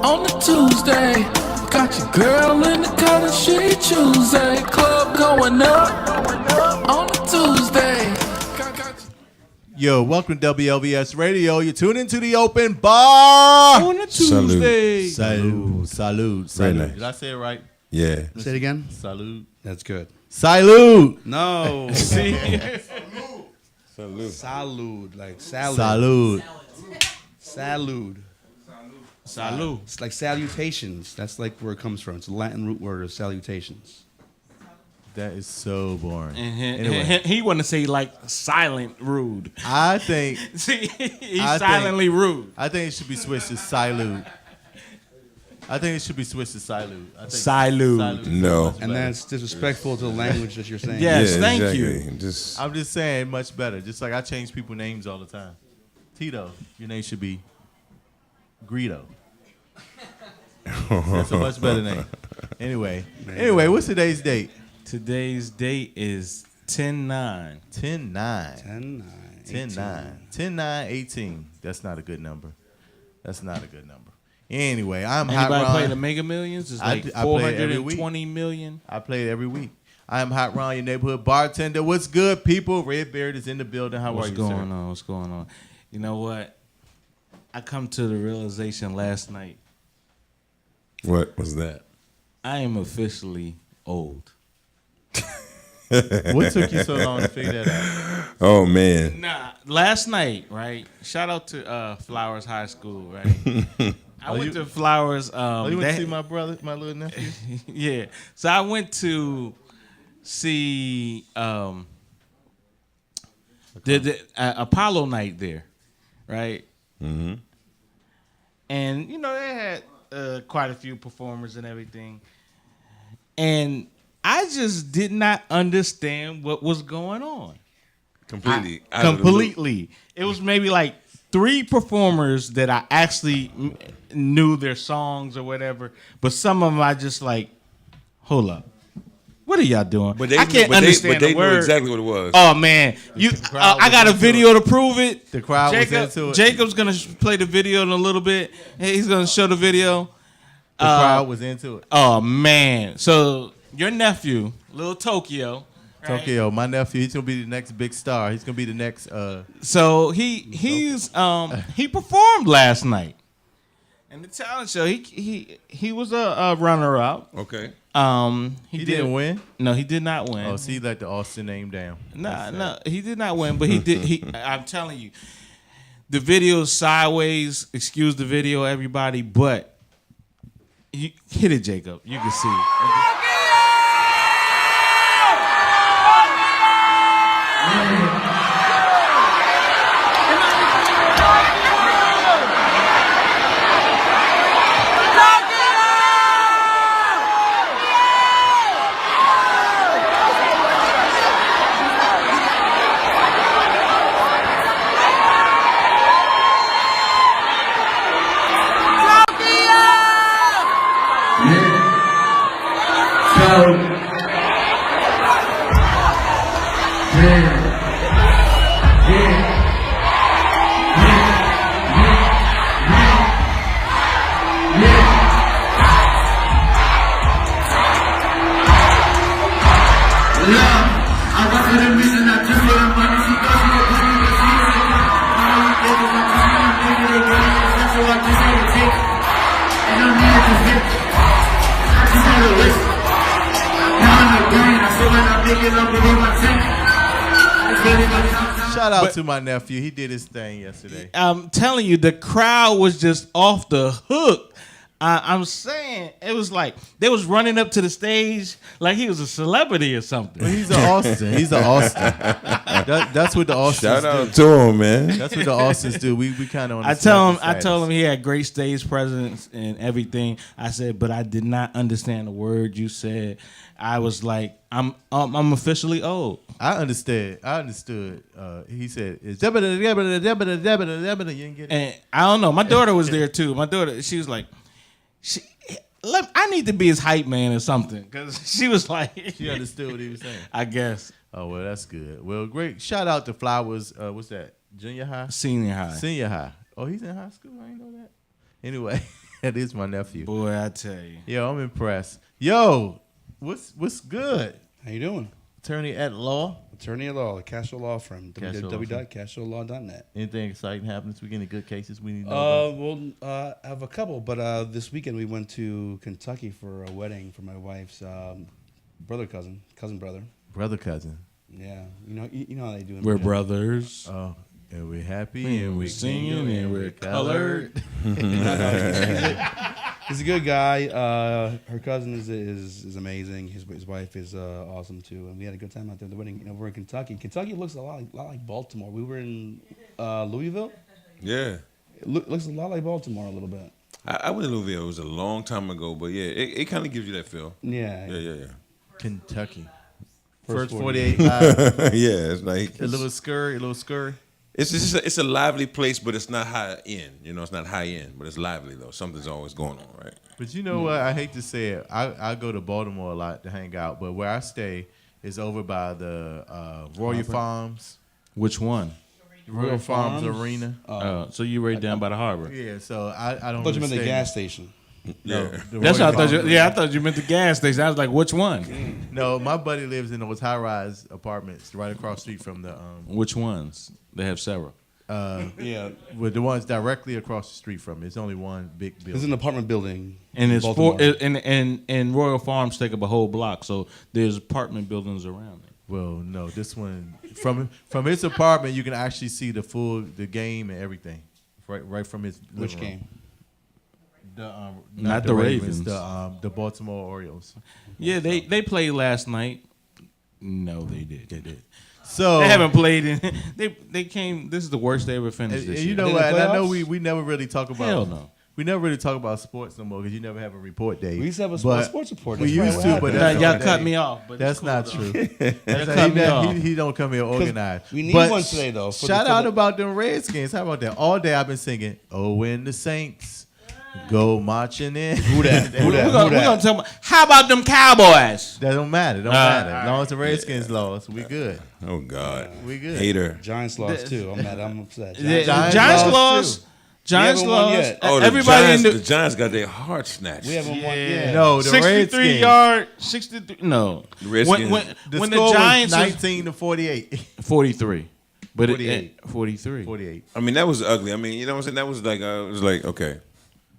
On a Tuesday, got your girl in the cut and she Tuesday. Club going up on a Tuesday. Yo, welcome to WLVS Radio. You're tuned into the open bar on a Tuesday. Salud. Salud. Very nice. Did I say it right? Yeah. Say it again. Salud. That's good. Salud. No. See? Salud. Salud. Like salad. Salud. Salud. Salud. It's like salutations. That's like where it comes from. It's a Latin root word of salutations. That is so boring. Anyway. He want to say like silent rude. I think. See, he's silently rude. I think it should be switched to salute. I think it should be switched to salute. Salute. No. And that's disrespectful to the language that you're saying. Yes, thank exactly. you. I'm just saying much better. Just like I change people's names all the time. Tito, your name should be Greedo. That's a much better name. Anyway, what's today's date? Today's date is 10-9. 10-9. 10-9. 10-9-18. That's not a good number. Anyway, I'm Anybody Hot Ron. play the Mega Millions? It's like I play it every week. 420 million. I play it every week. I am Hot Ron, your neighborhood bartender. What's good, people? Redbeard is in the building. How are you, sir? What's going on? You know what? I come to the realization last night. What was that? I am officially old. What took you so long to figure that out? Oh, man. Nah, last night, right? Shout out to Flowers High School, right? I went to Flowers. You went to see my brother, my little nephew? Yeah. So I went to see the Apollo night there, right? Mm-hmm. And, you know, they had quite a few performers and everything. And I just did not understand what was going on. Completely. Completely. It was maybe like 3 performers that I actually knew their songs or whatever. But some of them I just like, hold up. What are y'all doing? I can't understand the word. Knew exactly what it was. Oh, man. I got a video to prove it. The crowd was into it. Jacob's going to play the video in a little bit. He's going to show the video. The crowd was into it. Oh, man. So your nephew, Little Tokyo. Right? Tokyo, my nephew, he's going to be the next big star. He's going to be the next... So he performed last night. In the talent show, he was a runner-up. Okay. He didn't win? No, he did not win. Oh, so he let the Austin name down. No, he did not win, but he did. I'm telling you, the video is sideways. Excuse the video, everybody, but hit it, Jacob. You can see it. Shout out to my nephew. He did his thing yesterday. I'm telling you, the crowd was just off the hook. I'm saying it was like they was running up to the stage like he was a celebrity or something. Well, he's an Austin. That's what the Austins Shout out do. to him, man. That's what the Austins do. We kind of. I told him he had great stage presence and everything. I said, but I did not understand the word you said. I was like, I'm officially old. I understood. He said, "You didn't get it." And I don't know. My daughter was there too. My daughter, she was like, I need to be his hype man or something, because she was like, she understood what he was saying. I guess. Oh well, that's good. Well, great. Shout out to Flowers. What's that? Junior high? Senior high. Senior high. Oh, he's in high school. I didn't know that. Anyway, That is my nephew. Boy, I tell you. Yo, I'm impressed. Yo, what's good? How you doing? Attorney at law. Attorney at law, Castro Law Firm, Castro Law Firm. www.castrolaw.net. Anything exciting happening this weekend? Any good cases we need to know about? I have a couple, but this weekend we went to Kentucky for a wedding for my wife's cousin brother. Brother cousin. Yeah, you know how they do. We're brothers. Oh, and we're happy and we're Singing and we're colored. He's a good guy. Her cousin is amazing. His wife is awesome too, and we had a good time out there at the wedding. We're in Kentucky. Kentucky looks a lot like Baltimore. We were in Louisville. Yeah. It looks a lot like Baltimore a little bit. I went to Louisville. It was a long time ago, but yeah, it kind of gives you that feel. Yeah. Yeah. Kentucky. First First 48. Yeah, it's like A little scurry. It's just it's a lively place, but it's not high end. It's not high end, but it's lively though. Something's always going on, right? But you know what? I hate to say it. I go to Baltimore a lot to hang out, but where I stay is over by the Royal Farms. Which one? Royal Farms Arena. So you right down by the harbor. Yeah, so I don't I thought you meant the stay- gas station. No, Yeah. the That's Royal what I thought. Farms I thought you meant the gas station. I was like, which one? No, my buddy lives in those high-rise apartments right across the street from the Which ones? They have several. Yeah. with the ones directly across the street from it. It's only one big building. It's an apartment building. And in it's Baltimore. and Royal Farms take up a whole block, so there's apartment buildings around it. Well, no, this one from his apartment you can actually see the game and everything, right from his living Which room. game? Not the Ravens. the Baltimore Orioles. Yeah, they played last night. No, they did. They did. So They haven't played in. They came. This is the worst they ever finished and this you year. know They what? in the And I know playoffs? we never really talk about. Hell no. We never really talk about sports no more because you never have a report day. We used to have a But sports report. We That's used right, to, but what that's Y'all not cut day. me off. But That's it's cool, not though. true. cut me off. He don't come here organized. we need But one today, though, for Shout the- for out the- about them Redskins. How about that? All day I've been singing, "Oh, when the Saints go marching in." Who that? Who that? We're gonna talk about. How about them Cowboys? That don't matter. Don't matter. As long as the Redskins lost, we good. Oh God, We good. hater. Giants lost too. I'm mad. I'm upset. The Giants Giants lost, lost. too. Giants We haven't won lost. yet. Oh, the Everybody Giants, in the the Giants got their heart snatched. We haven't won. Yeah. No, the 63 Redskins. yard, 63. No, The Redskins. when score the Giants was was 19 to 48. 43, but 48. 43. 48. I mean, that was ugly. I mean, you know what I'm saying? That was like, it was like, okay,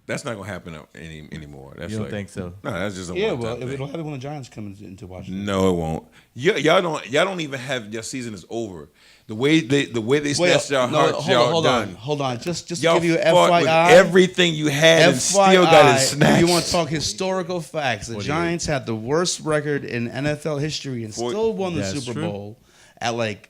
that's not gonna happen anymore. That's You don't like, think so? No, that's just a Yeah. one-time Well, thing. it'll happen when the Giants come into Washington. No, it won't. Y'all don't even have your season is over. The way they snatched y'all hearts, y'all hold done. Hold on. Just to Y'all give you fought with FYI. everything you had and still got it snatched. You want to talk historical facts? The 48. Giants had the worst record in NFL history and still won the That's Super true. Bowl at like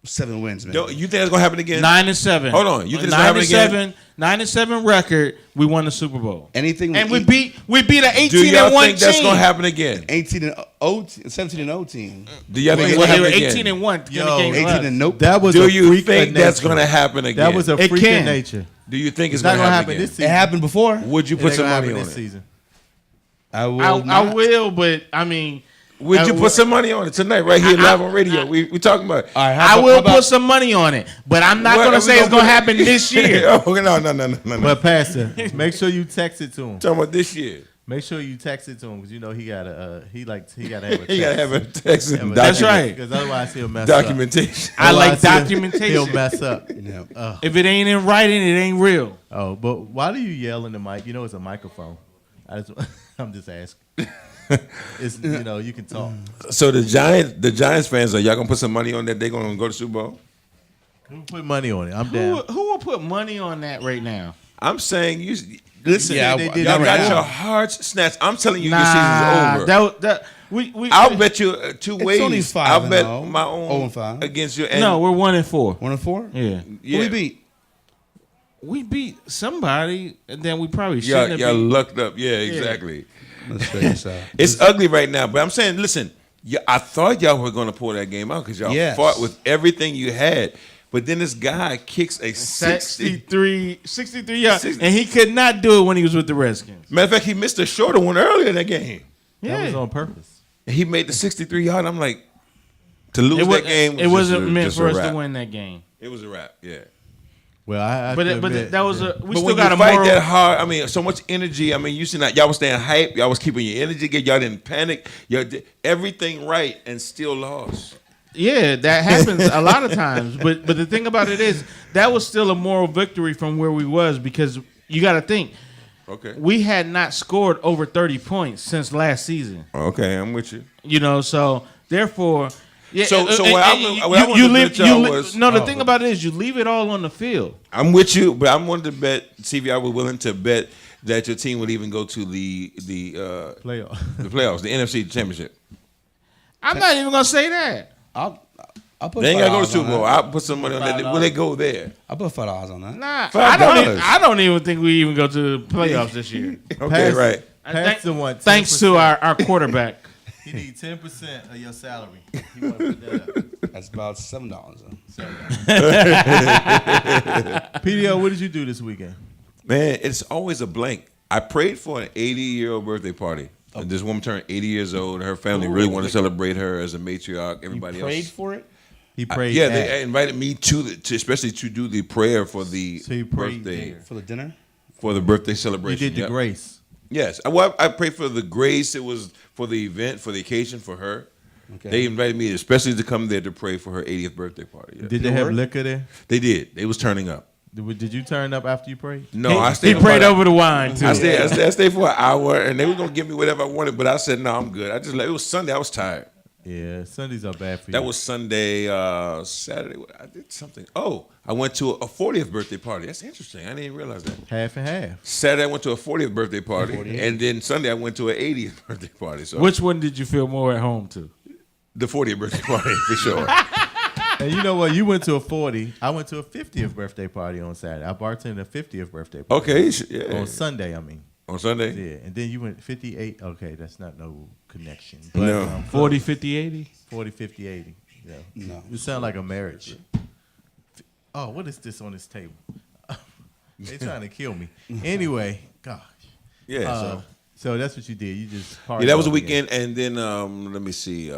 7 wins, man. Yo, you think that's gonna happen again? 9-7. Hold on, you think it's gonna happen again? 9-7 record. We won the Super Bowl, Anything and with we beat an Do 18 y'all and 1 think that's team. gonna happen again? 18 and 0, 17 and 0 team. Do y'all think it's Well, gonna they were happen 18 again? and 1. Yo, 18 and nope. That was Do a you freak think of that's nature. gonna happen again? That was a It freak can. of nature. Do you think it's It's not gonna gonna happen happen again? this It season. happened before. Would you It put ain't some gonna money happen on this it? season. I will. I not. will, but I mean, Would you put some money on it tonight, right here, live on radio? We talking about. All right. I will put some money on it. But I'm not What going are to we say it's gonna going to put? happen this year. Oh, no. But Pastor, make sure you text it to him. Talking about this year. Make sure you text it to him because you know he gotta he gotta have a He gotta have a text and That's right. because otherwise he'll mess documentation. I like Otherwise, he'll documentation. mess up. Yeah. If it ain't in writing, it ain't real. Oh, but why do you yell in the mic? You know it's a microphone. I'm just asking. It's you can talk. So the Giants fans, are y'all gonna put some money on that they gonna go to Super Bowl? Who put money on it? I'm down. Who will put money on that right now? I'm saying you listen. Yeah, they did y'all that got right your now. hearts snatched. I'm telling you, your season's over. We I'll bet you two ways. only 5 I'll and bet 0. my 0 own and 5. against you. no, we're 1-4. 1 and 4. Yeah, yeah. Who we beat? we beat somebody, and then we probably Y'all shouldn't have beat. lucked up. Yeah, exactly. Let's figure this out. It's ugly right now, but I'm saying, listen. I thought y'all were gonna pull that game out because y'all Yes. fought with everything you had. But then this guy kicks a 60. 63 yards, 60. and he could not do it when he was with the Redskins. Matter of fact, he missed a shorter one earlier in that game. That was on purpose. And he made the 63-yard. I'm like, to lose that game. It wasn't just meant just for a us wrap. to win that game. It was a wrap. Yeah. Well, I But that was we But still when got you a fight moral. that hard, I mean, so much energy. I mean, you see that y'all was staying hype. Y'all was keeping your energy good. Y'all didn't panic. Y'all did everything right and still lost. Yeah, that happens a lot of times. But the thing about it is that was still a moral victory from where we was because you got to think Okay. we had not scored over 30 points since last season. Okay, I'm with you. You know, so therefore. Yeah, So what I wanted you to leave. bet y'all was- No, the thing about it is you leave it all on the field. I'm with you, but I wanted to bet, see if y'all were willing to bet that your team would even go to the playoff. the playoffs, the NFC Championship. I'm not even gonna say that. I'll put They ain't got to go to $5 Super on Bowl. that. I'll put some money on that. Will they go there? I'll put $5 on that. Nah, $5. I don't even think we even go to the playoffs this year. Okay, Pass- right. Pass the one. Thanks to 10%. our quarterback. He need 10% of your salary. You want to put that up. That's about $7. Though. PDO, what did you do this weekend? Man, it's always a blank. I prayed for an 80-year-old birthday party. This woman turned 80 years old. Her family really wanted to celebrate her as a matriarch. Everybody You prayed else. for it? He prayed. Yeah, at- they invited me to especially to do the prayer for the So you prayed birthday there. For the dinner? for the birthday You celebration. did the Yep. grace. Yes, I prayed for the grace. It was for the event, for the occasion, for her. Okay. They invited me especially to come there to pray for her 80th birthday party. Yeah. Did they it have work? liquor there? They did. They was turning up. Did you turn up after you prayed? No, I He stayed. prayed about- over the wine too. I stayed for an hour, and they were gonna give me whatever I wanted, but I said no, I'm good. I just it was Sunday. I was tired. Yeah, Sundays are bad for you. That was Sunday, Saturday. I did something. Oh, I went to a 40th birthday party. That's interesting. I didn't realize that. half and half. Saturday I went to a 40th birthday party, and then Sunday I went to an 80th birthday party. So Which one did you feel more at home to? the 40th birthday party for sure. And you know what? You went to a 40. I went to a 50th birthday party on Saturday. I bartended a 50th birthday party. Okay, yeah. On Sunday, I mean. On Sunday. Yeah, and then you went 58. Okay, that's not no connection. But, No. 40, 50, 80? 40, 50, 80. Yeah. No. You sound like a marriage. Oh, what is this on this table? They trying to kill me. Anyway, gosh. Yeah. So that's what you did. You just Yeah, that was a partied all weekend, and then let me see.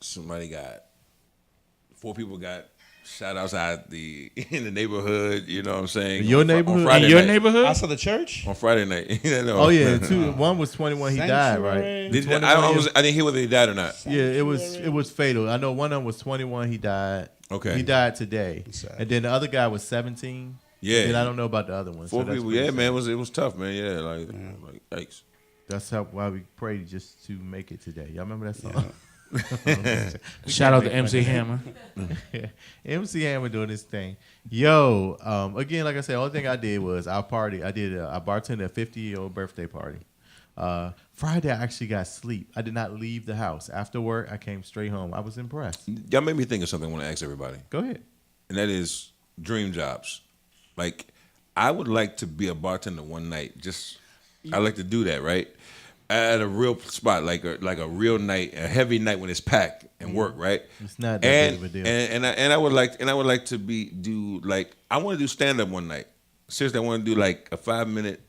Somebody got 4 people got shot outside in the neighborhood. You know what I'm saying? In your On neighborhood? Friday In your night. neighborhood? Outside the church? On Friday night. You know. Oh yeah, one was 21. He died, right? Sanctuary. Did, 21 I didn't hear whether he died or not. Yeah, it was fatal. I know one of them was 21. He died. Okay. He died today, Sad. and then the other guy was 17. Yeah. And I don't know about the other one. 4 so that's people. pretty Yeah, sad. man. It was tough, man. Yeah, like yikes. That's why we prayed just to make it today. Y'all remember that song? Shout out to MC Hammer. MC Hammer doing this thing. Yo, again, like I said, the only thing I did was I bartended a 50-year-old birthday party. Friday, I actually got sleep. I did not leave the house. After work, I came straight home. I was impressed. Y'all made me think of something I want to ask everybody, Go ahead. and that is dream jobs. Like, I would like to be a bartender one night. Just, I like to do that, right? At a real spot, like a real night, a heavy night when it's packed and work, right? It's not that big of a deal. And I would like to I want to do stand up one night. Seriously, I want to do like a 5-minute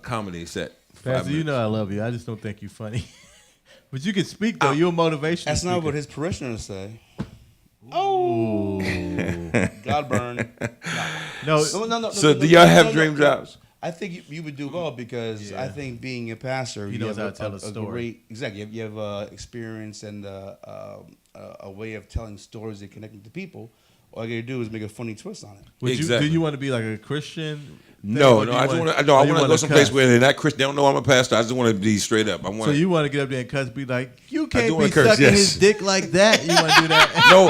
comedy set. 5 Pastor, you minutes. know I love you. I just don't think you're funny. But you can speak, though. You're a motivation That's not speaker. what his parishioners say. Oh. God burn. No, So do y'all have dream jobs? I think you would do well because I think being a pastor, He you knows have how to tell a story. Great, exactly. You have experience and a way of telling stories and connecting to people. All you gotta do is make a funny twist on it. Exactly. Do you want to be like a Christian? No, Or no. do I you just want- want to. I or you want to go wanna someplace cuss? where they're not Christian. They don't know I'm a pastor. I just want to be straight up. I want. So you want to get up there and cuss, be like, you do can't wanna be curse, sucking yes. his dick like that. You want to do that? No,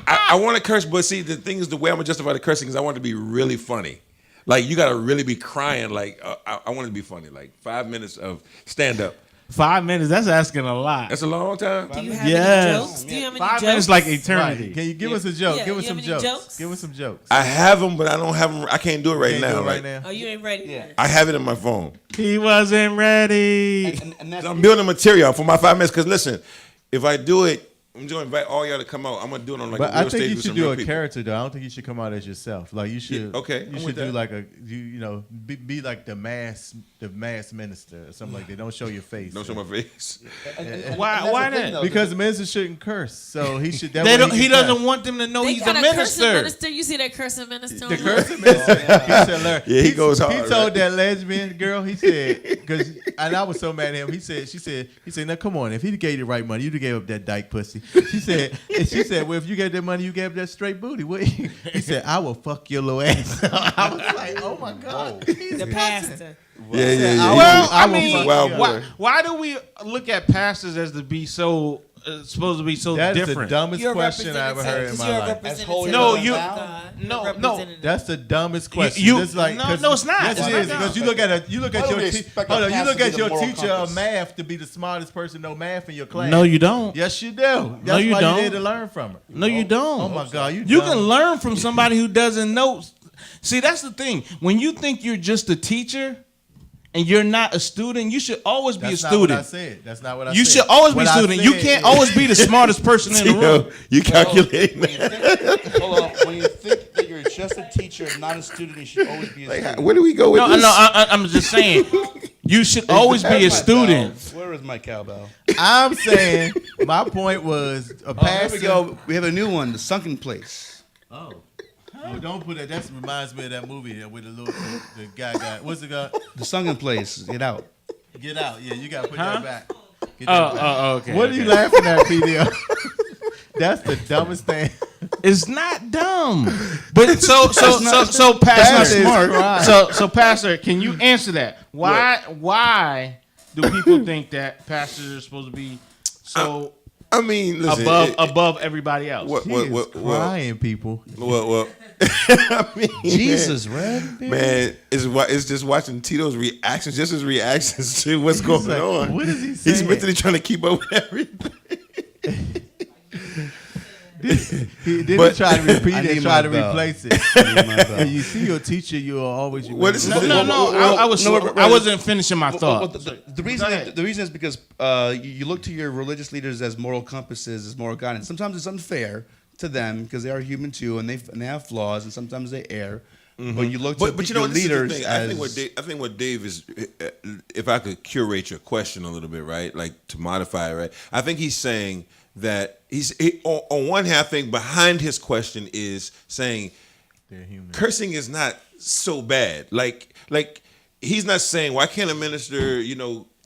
I want to curse, but see, the thing is, the way I'm gonna justify the cursing is I want it to be really funny. Like you gotta really be crying. Like I want it to be funny. Like 5 minutes of stand up. 5 minutes, that's asking a lot. That's a long time. Do you have Yes. any jokes? Do you have any 5 jokes? minutes like Right. eternity. Can you give us a joke? Yeah, give us you some have any jokes. jokes? Give us some jokes. I have them, but I don't have them. I can't do it right Can't now. do it Like, right now. Oh, you ain't ready? Yeah. I have it in my phone. He wasn't ready. And that's I'm building material for my 5 minutes. Because listen, if I do it, I'm just gonna invite all y'all to come out. I'm gonna do it on like But a real I think stage you with should some do real a people. character though. I don't think you should come out as yourself. Like you should. Yeah, okay, You I'm should with do that. like be like the mass minister or something like that. Don't show your face. Don't show my face. Why that? Because the minister shouldn't curse. So he should. That They way don't, he he can doesn't want them to know They he's got a cursing minister. minister. You see that cursing minister? The on cursing minister. He said, Larry, Yeah, he goes hard, He told right? that lesbian girl. He said, because and I was so mad at him. He said, now come on. If he gave you the right money, you'd have gave up that dyke pussy. She said, well, if you gave that money, you gave that straight booty. He said, I will fuck your little ass. I was like, oh my god. The pastor. Yeah. Well, I I will mean, fuck Wild you. boy. why do we look at pastors as to be so supposed to be so That is the different? dumbest You're a question I ever heard in representative. my You're a life. representative holy No, of you- God. You're no, a no. representative. That's the dumbest question. you- It's like, no, 'cause- no, it's not. Yes, It's it not is that. because you look at Why do we expect a you pastor look to at be your the moral teacher of compass? math to be the smartest person know math in your class. No, you don't. Yes, you do. That's you why don't. you need to learn from her. No, you don't. Oh my God, you You dumb. can learn from somebody who doesn't know. See, that's the thing. When you think you're just a teacher and you're not a student, you should always be That's a not what I student. said. That's not what I You said. should always be What a I student. You said can't is- always be the smartest person in the room. Yo, you calculating When you think, hold on. When you think that you're just a teacher and not a student, you should always be a Like, student. where do we go with No, this? I'm just saying. You should always be a My student. bell. Where is my cowbell? I'm saying my point was a Here pastor. we go. We have a new one, The Sunken Place. Oh. Oh, don't put that. That reminds me of that movie with the guy got. What's it called? The Sunken Place. Get out. Get out. Yeah, you got to put Huh? that back. Get that back. Okay. What are you laughing at, PDO? That's the dumbest thing. It's not dumb. But so Pastor Pastor, is crying. so Pastor, can you answer that? Why do people think that pastors are supposed to be so I mean, listen, above everybody else? He is crying, people. Well, I mean, Jesus, Red. man, it's just watching Tito's reactions, just his reactions to what's going like, on. what is he He's saying? mentally trying to keep up with everything. He didn't But- try to repeat I it, need try my to bell. replace it. And you see your teacher, you'll always. What is No, this? I was no, I wasn't finishing my Well, thought. the reason Go ahead. the reason is because you look to your religious leaders as moral compasses, as moral guidance. Sometimes it's unfair to them because they are human too, and they have flaws, and sometimes they err. But you look to But you know your what, this is the leaders thing. as I think what Dave is, if I could curate your question a little bit, right, like to modify it, right. I think he's saying that on one hand, I think behind his question is saying They're human. cursing is not so bad. Like he's not saying why can't a minister,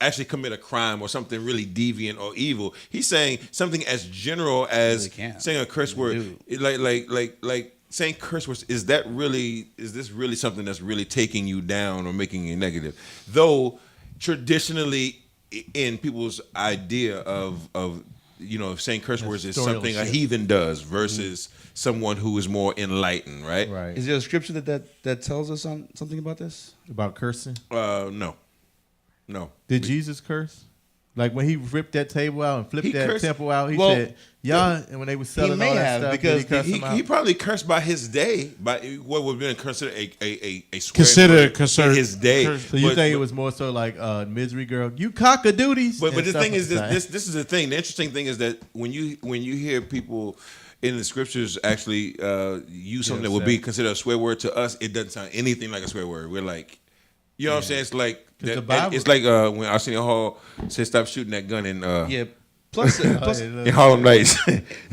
actually commit a crime or something really deviant or evil. He's saying something as general as They can. saying a curse They word, like saying curse words. Is this really something that's really taking you down or making you negative? Though traditionally, in people's idea of saying curse words is something a heathen does versus someone who is more enlightened, right? Right. Is there a scripture that tells us something about this? About cursing? No. Did Jesus curse? Like when he ripped that table out and flipped He that cursed- temple out, he Well, said, "Y'all," and when they were selling may all that have, stuff, because did he curse them out? He probably cursed by his day, by what would have been considered a swear Consider- in his day. curse. So you But- think it was more so like misery girl, you cock-a-doodies? But and the stuff thing is, like that. this is the thing. The interesting thing is that when you hear people in the scriptures actually use something that would be considered a swear word, to us, it doesn't sound anything like a swear word. We're like, you know what I'm saying? It's like the Bible- it's like when Arsenio Hall said, "Stop shooting that gun in Yeah. Plus, in Harlem Nights."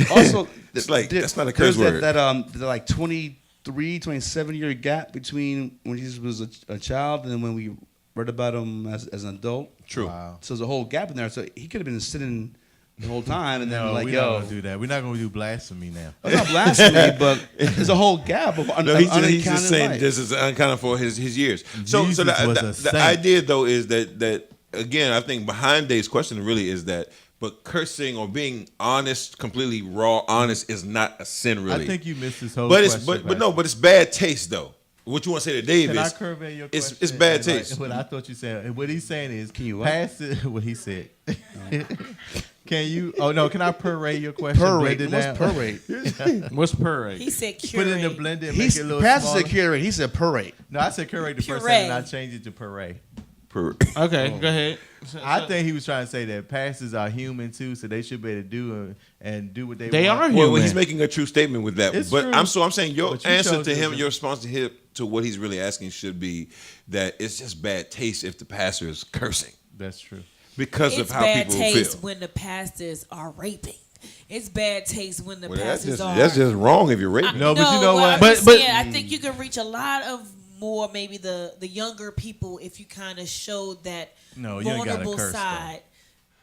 also, It's like, that's not a there's curse word. That like 27-year gap between when Jesus was a child and then when we read about him as an adult. True. Wow. So there's a whole gap in there. So he could have been sitting the whole time and then No, like, we're not yo, gonna do that. We're not gonna do blasphemy now. it's not blasphemy, but there's a whole gap of No, he's unaccounted just saying life. this is uncounted for his years. So Jesus was a the saint. idea though is that again, I think behind Dave's question really is that, but cursing or being honest, completely raw honest, is not a sin really. I think you missed this whole but question. it's but it's bad taste though. What you want to say to Dave Can I is curve your it's question? bad Like, taste. what I thought you said. What he's saying is, Can you what? pass it? What he said. Can you? Oh no! Can I prorate your question? Parade. Blend it What's down? parade? What's parade? He said Put curate. it in the blender and make He's it a little Pastor smaller. said curate. He said parade. No, I said curate the first Puree. time, and I changed it to parade. Okay, go ahead. I think he was trying to say that pastors are human too, so they should be able to do and do what they They want. are Well, human. he's making a true statement with that. It's But true. I'm saying your But you answer chose to him, different. your response to him, to what he's really asking should be that it's just bad taste if the pastor is cursing That's true. because It's of how bad people taste feel. when the pastors are raping. It's bad taste when the Well, that's pastors just are. that's just wrong if you're raping. No, but you know what? I'm But- just but- saying, I think you can reach a lot of more, maybe the younger people if you kind of showed that No, you ain't gotta vulnerable curse, though. side.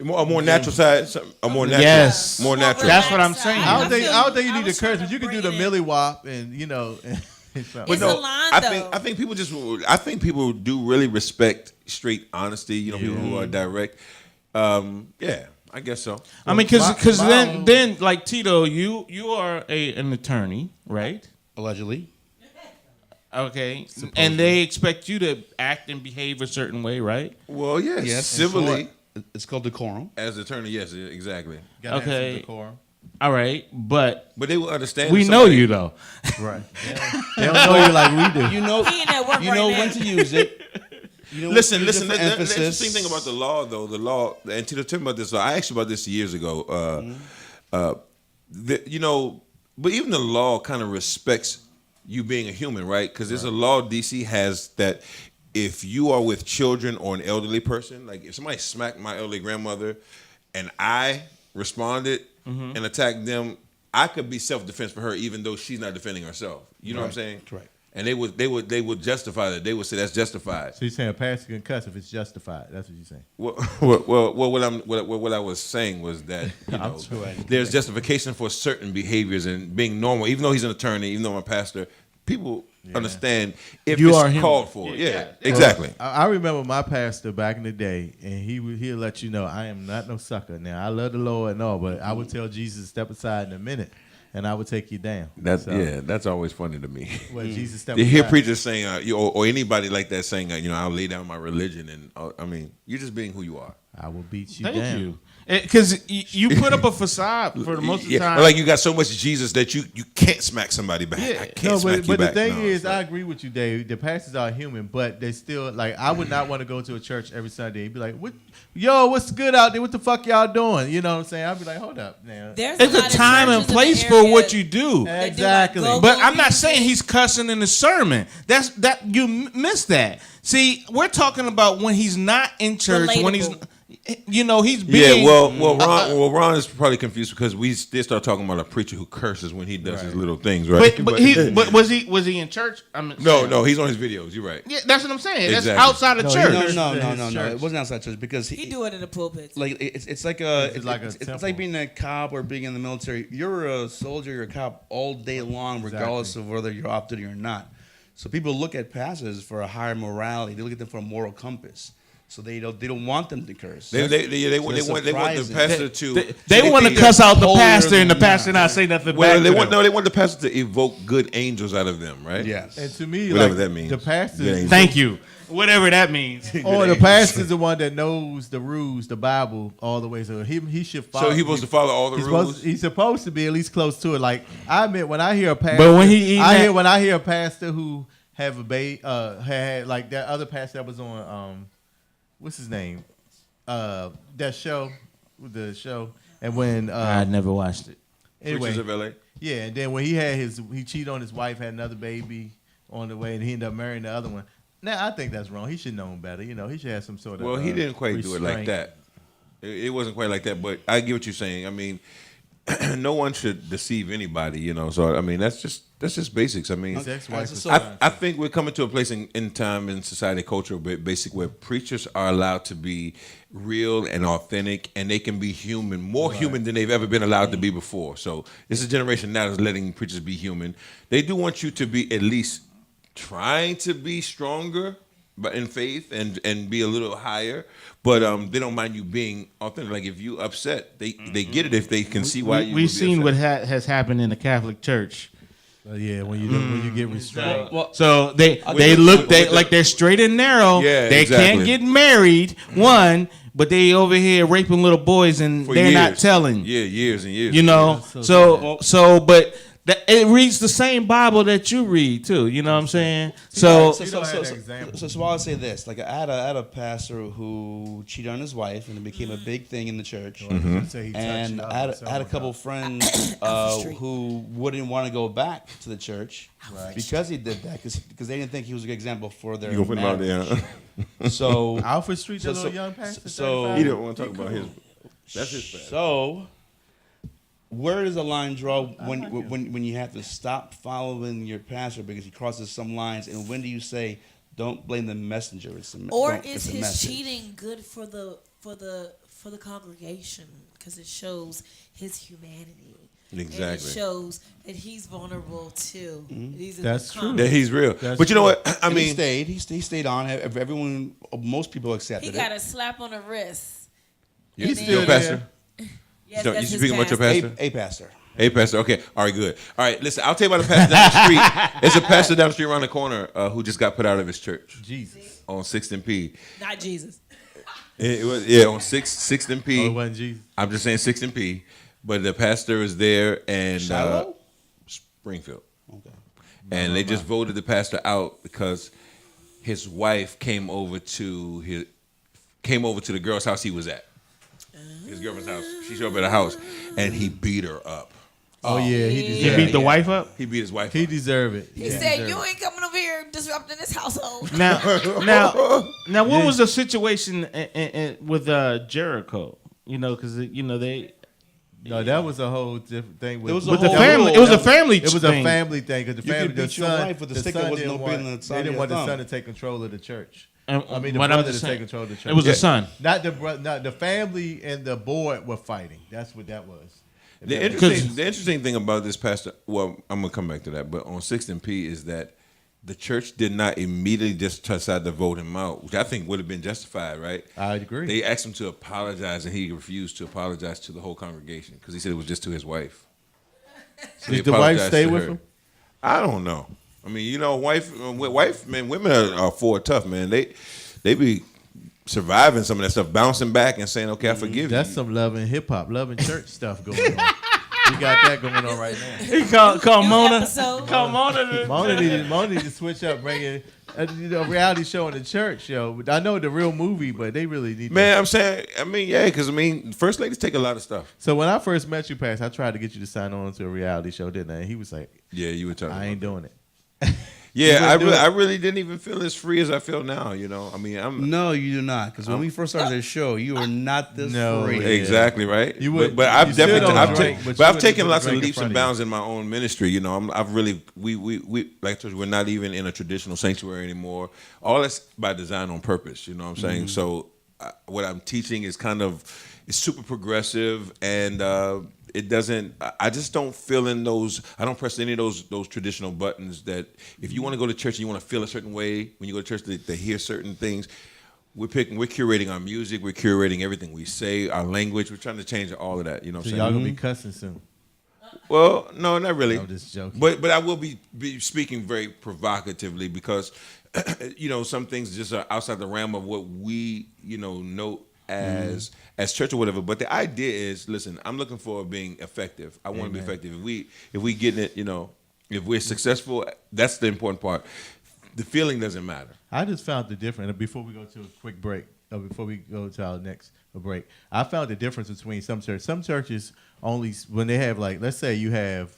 A more natural side, a more natural, Yes. more natural. That's what I'm relaxed saying. side. I don't think you I need to was trying curse, but you can do bring the it in. Millie Wop and you know. It's But a no, line, I though. think people just I think people do really respect straight honesty. You know, people who are direct. Yeah, I guess so. I mean, because My- then like Tito, you are an attorney, right? Allegedly. Okay, and they expect you to act and behave a certain way, right? Well, yes, Yes. civilly It's called decorum. as attorney, yes, exactly. Gotta have some Okay. decorum. All right, but But they will understand. we if know somebody- you though. Right. They don't know you like we do. You know, He in at work you right know now. when to use it. You know Listen, when to use listen. it for The emphasis. interesting thing about the law, though, and Tito, tell me about this. I asked you about this years ago. You know, but even the law kind of respects you being a human, right? Because there's a law DC has that if you are with children or an elderly person, like if somebody smacked my elderly grandmother, and I responded and attacked them, I could be self-defense for her, even though she's not defending herself. You know what I'm saying? Right. And they would justify that. They would say that's justified. So you're saying a pastor can cuss if it's justified. That's what you're saying. Well, what I was saying was that you know, there's justification for certain behaviors and being normal. Even though he's an attorney, even though I'm a pastor, people understand if You it's are human. called for. Yeah, exactly. I remember my pastor back in the day, and he'll let you know I am not no sucker. Now I love the Lord and all, but I would tell Jesus to step aside in a minute, and I would take you down. That's always funny to me. Well, Jesus stepped To hear aside. preachers saying, or anybody like that saying, you know, I'll lay down my religion, and I mean, you're just being who you are. I will beat you Thank down. you. Because you put up a facade for the most of the time. Like you got so much Jesus that you can't smack somebody back. Yeah. I can't No, smack but you the back. thing No, is, it's not. I agree with you, Dave. The pastors are human, but they still like. I would not want to go to a church every Sunday and be like, "What, what's good out there? What the fuck y'all doing?" You know what I'm saying? I'd be like, "Hold up, now." There's It's lot a of time and churches in the place for area what you do. that do, like, Exactly. go-go But I'm not music. saying he's cussing in the sermon. That's that you missed that. See, we're talking about when he's not in church, when he's, you know, he's being. Yeah, Ron is probably confused because we did start talking about a preacher who curses when he does his little things, right? but was he in church? No, he's on his videos. You're right. Yeah, that's what I'm saying. That's Exactly. outside of No, church. he No, His no. church. It wasn't outside church because He do it in the pulpit. like it's like a It's like a it's temple. like being a cop or being in the military. You're a soldier, you're a cop all day long, regardless of whether you're off duty or not. So people look at pastors for a higher morality. They look at them for a moral compass. So they don't want them to curse. They want the surprising. pastor to. They want to think cuss out the holier pastor and the than pastor thou. not say nothing Well, back. they to want them. they want the pastor to evoke good angels out of them, right? Yes. And to me, Whatever like, that means. the Good pastor, angel. Thank you. Whatever that means. or the pastor's the one that knows the rules, the Bible, all the way. So he should follow. So he supposed to follow all the rules. He's supposed to be at least close to it. Like I admit, when I hear a pastor, But when he eating that- when I hear a pastor who have a had like that other pastor that was on what's his name, that show, and when I never watched it. anyway, Preachers of LA. yeah, and then when he cheated on his wife, had another baby on the way, and he ended up marrying the other one. Now I think that's wrong. He should know better. You know, he should have some sort of. Well, he didn't quite do it like restraint. that. It wasn't quite like that, but I get what you're saying. I mean, no one should deceive anybody, you know. So I mean, that's just basics. I mean, His ex-wife was I think we're coming to a place in time in society, culture, basic where preachers are allowed to be real and authentic, and they can be human, more human than they've ever been allowed to be before. So this is a generation now that's letting preachers be human. They do want you to be at least trying to be stronger, but in faith and be a little higher. But they don't mind you being authentic. Like if you upset, they get it if they can see why you. We've seen what has happened in the Catholic Church. Yeah, when you get restrained. Well, So they look like they're straight and narrow. Yeah, they exactly. can't get married. One, but they over here raping little boys and for they're years. not telling. Yeah, years and years. You know. Yeah, But that it reads the same Bible that you read too. You know what I'm saying? So So I'll say this: like I had a pastor who cheated on his wife, and it became a big thing in the church. And I had a couple friends who wouldn't want to go back to the church because he did that, because they didn't think he was a good example for their marriage. So Alfred Street, the little young pastor. So he didn't want to talk about his. That's his bad. So where does the line draw when you have to stop following your pastor because he crosses some lines, and when do you say don't blame the messenger? Is his cheating good for the congregation because it shows his humanity? Exactly. And it shows that he's vulnerable too. That's true. That he's real. But you know what? I mean, he stayed on. Everyone, most people accepted it. He got a slap on the wrist. He's still pastor. Yes, you speaking about your pastor? A pastor. A pastor. Okay. All right. Good. All right. Listen, I'll tell you about a pastor down the street. There's a pastor down the street around the corner who just got put out of his church. Jesus. On 6th and P. Not Jesus. It was on 6th and P. Oh, it wasn't Jesus. I'm just saying 6th and P. But the pastor is there and Shiloh? Springfield. Okay. And they just voted the pastor out because his wife came over to the girl's house he was at. His girlfriend's house. She showed up at the house, and he beat her up. Oh yeah, he beat the wife up. He beat his wife. He up. deserved it. He said, "You ain't coming over here disrupting this household." Now, what was the situation with Jericho? You know, because they. No, that was a whole different thing. With the family. It was a family. It was a family thing because the You family, could beat your wife with a stick that wasn't no bigger than the side they of didn't your want the thumb. son to take control of the church. The brother to take control of the church. It was a son. Not the family and the board were fighting. That's what that was. The interesting thing about this pastor, well, I'm gonna come back to that, but on 6th and P is that the church did not immediately just decide to vote him out, which I think would have been justified, right? I agree. They asked him to apologize, and he refused to apologize to the whole congregation because he said it was just to his wife. So Did the wife stay with him? I don't know. I mean, you know, women are for tough, man. They be surviving some of that stuff, bouncing back and saying, "Okay, I forgive you." That's some loving hip hop, loving church stuff going on. We got that going on right now. He call Mona. Episode. Call Mona. Mona need to switch up, bring in a reality show in the church, yo. I know the real movie, but they really need. Man, I'm saying, because first ladies take a lot of stuff. So when I first met you, Pax, I tried to get you to sign on to a reality show, didn't I? And he was like, "Yeah, you were talking. I ain't doing it." Yeah, I really didn't even feel as free as I feel now. You know, I mean, No, you do not. Because when we first started this show, you were not this free. Exactly right. You would, but I've definitely, I've taken lots of drink in leaps front and of bounds in my own ministry. You know, I've really, we like I told you, we're not even in a traditional sanctuary anymore. All that's by design on purpose. You know what I'm saying? Mm-hmm. So what I'm teaching is it's super progressive and. It doesn't. I just don't feel in those. I don't press any of those traditional buttons. That if you want to go to church and you want to feel a certain way when you go to church, to hear certain things. We're curating our music. We're curating everything we say, our language. We're trying to change all of that. You know what I'm So saying? y'all gonna be cussing soon. Well, no, not really. I'm just joking. But I will be speaking very provocatively because some things just are outside the realm of what we know as church or whatever. But the idea is, listen, I'm looking for being effective. I want to be effective. If we get it, if we're successful, that's the important part. The feeling doesn't matter. I just found the difference. Before we go to a quick break, before we go to our next break, I found the difference between some churches. Some churches only, when they have, like, let's say you have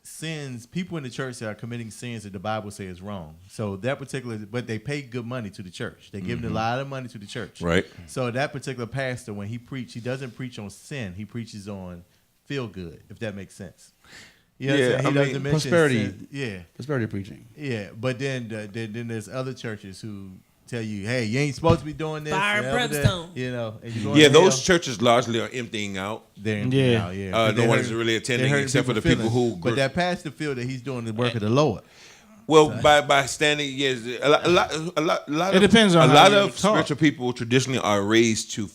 sins, people in the church that are committing sins that the Bible says is wrong. So that particular, but they pay good money to the church. They're giving a lot of money to the church. Right. So that particular pastor, when he preaches, he doesn't preach on sin. He preaches on feel good, if that makes sense. You know what I'm saying? He doesn't mention prosperity. sin. Yeah. Prosperity preaching. Yeah, but then there's other churches who tell you, hey, you ain't supposed to be doing this. Fire and brimstone. And you're going to those hell. churches largely are emptying out. They're emptying out, no one is really attending except for the people who. But that pastor feel that he's doing the work of the Lord. Well, by standing, yes, a lot. It depends on a how lot you of talk. spiritual people traditionally are raised to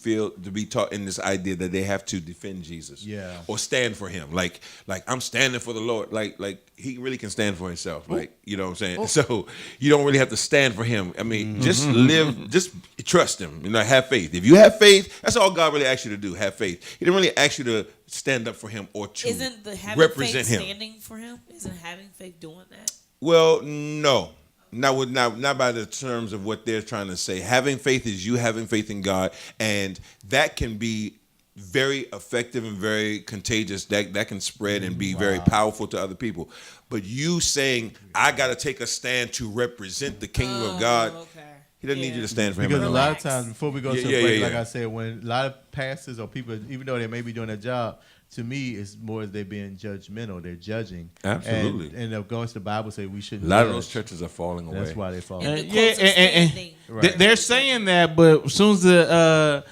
be taught in this idea that they have to defend Jesus, Yeah. or stand for him. Like I'm standing for the Lord. Like he really can stand for himself. Like you know what I'm saying. So you don't really have to stand for him. I mean, just live, just trust him. You know, have faith. If you have faith, that's all God really asks you to do. Have faith. He didn't really ask you to stand up for him or to Isn't the having represent faith him. standing for him? Isn't having faith doing that? Well, no. Not by the terms of what they're trying to say. Having faith is you having faith in God, and that can be very effective and very contagious. That can spread and be very powerful to other people. But you saying, I got to take a stand to represent the kingdom of God, Okay. he doesn't need you to stand for him. Because at a all. lot of times, before we go to Yeah, a break, yeah. like I said, when a lot of pastors or people, even though they may be doing their job, to me, it's more as they being judgmental. They're judging. Absolutely. And of course, the Bible says we A shouldn't lot of judge. those churches are falling away. That's why they fall. And the Yeah, closer standing. they're saying that, but as soon as the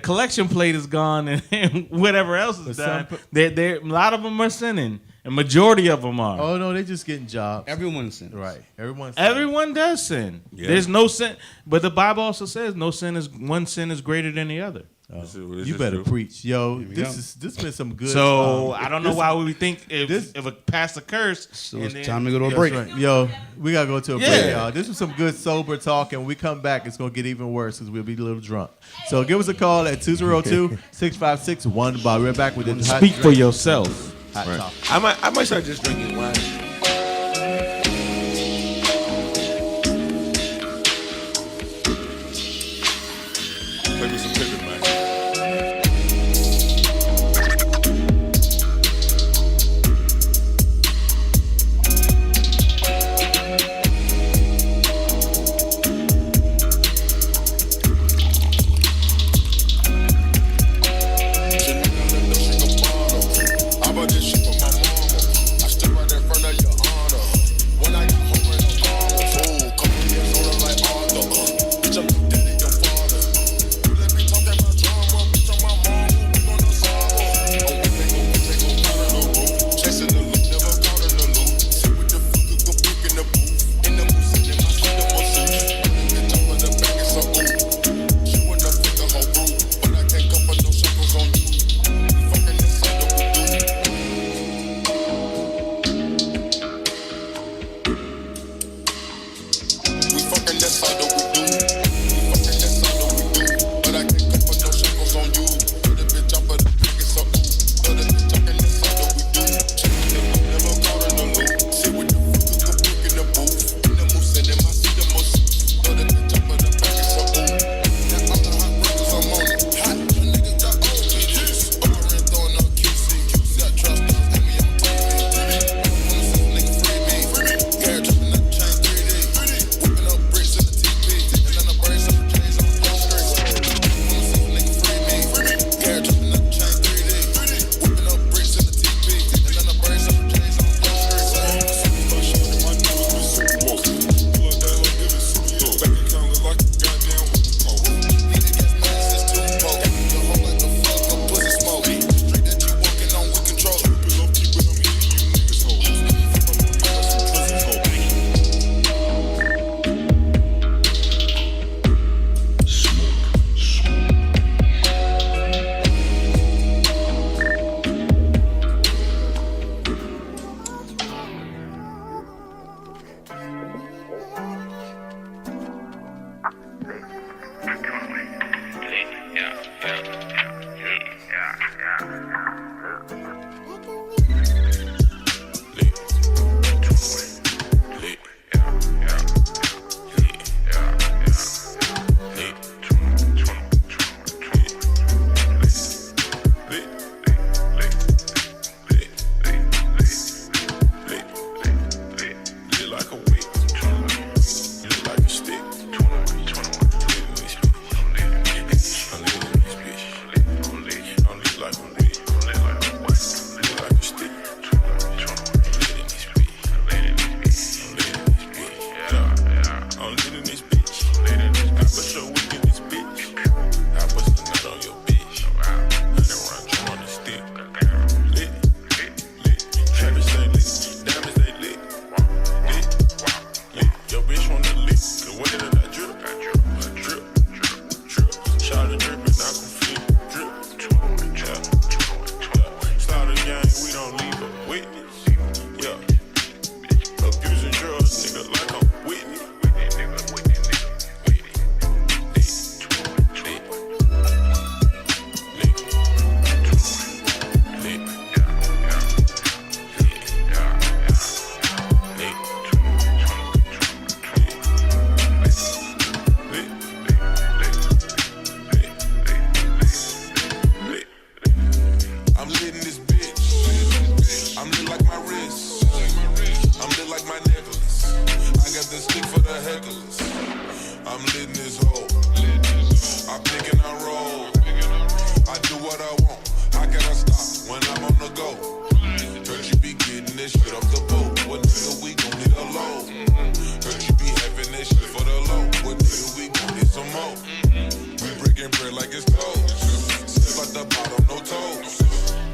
collection plate is gone and whatever else is But done, some a lot of them are sinning. A majority of them are. Oh no, they're just getting jobs. Everyone sins. Right. Everyone does sin. Yeah. There's no sin, but the Bible also says one sin is greater than the other. This You is better true. preach, yo. we This been some good. So I don't know why we think this- if a pastor curse. So and it's then- time to go to a That's break. right. Yo, we gotta go to a break, Yeah. y'all. This was some good sober talk, and when we come back, it's gonna get even worse because we'll be a little drunk. So give us a call at 202-656-1. We're back with the hot Speak for drink, yourself. hot Right. talk. I might start just drinking wine. Play me some Pippin, man. Bitch, I'm your daddy, your father. You let me talk that I'm lit in this hole. I pick and I roll. I do what I want. How can I stop when I'm on the go? Heard you be getting this shit off the boat. What nigga, we gon' need a load. Heard you be having this shit for the low. What nigga, we gon' need some more. We breaking bread like it's toast. Sip at the bottom, no toes.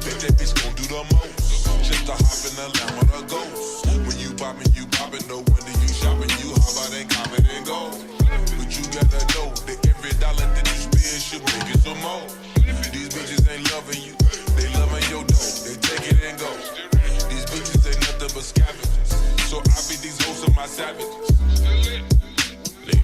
Think that bitch gon' do the most. Just to hop in the lamb of the ghost. When you poppin', no wonder you shopping. You hop out and cop it and go. But you gotta know that every dollar that you spend should make it some more. These bitches ain't loving you, they loving your dough. They take it and go. These bitches ain't nothing but scavengers. So I be these hoes of my savages. Lit.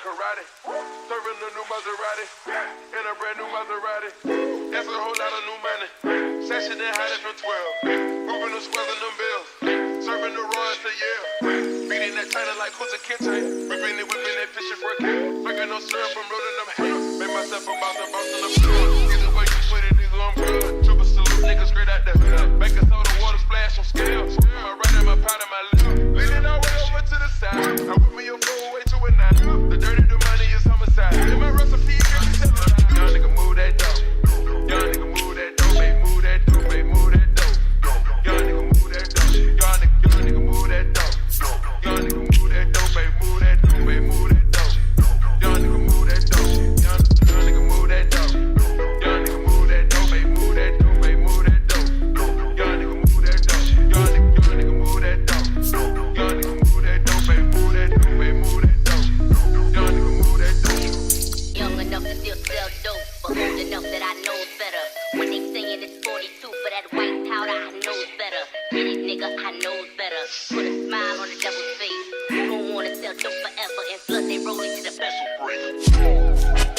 karate. Serving a new Maserati. In a brand new Maserati. That's a whole lot of new money. Sashing and hiding from 12. Moving the squares and them bills. Serving the Royals to Yale. Beating that China like Kunta Kinte. Ripping it, whipping it, fishing for a cat. Drinking no syrup, I'm rolling them hands. Make myself a boss in the floor. Either way you put it, nigga, I'm good. Triple salute, nigga, straight out the hood. Baking soda, water splash, I'm Get it, nigga, I knows better. Put a smile on the devil's face. Who don't wanna sell dope forever and flood they rolling to the vessel break.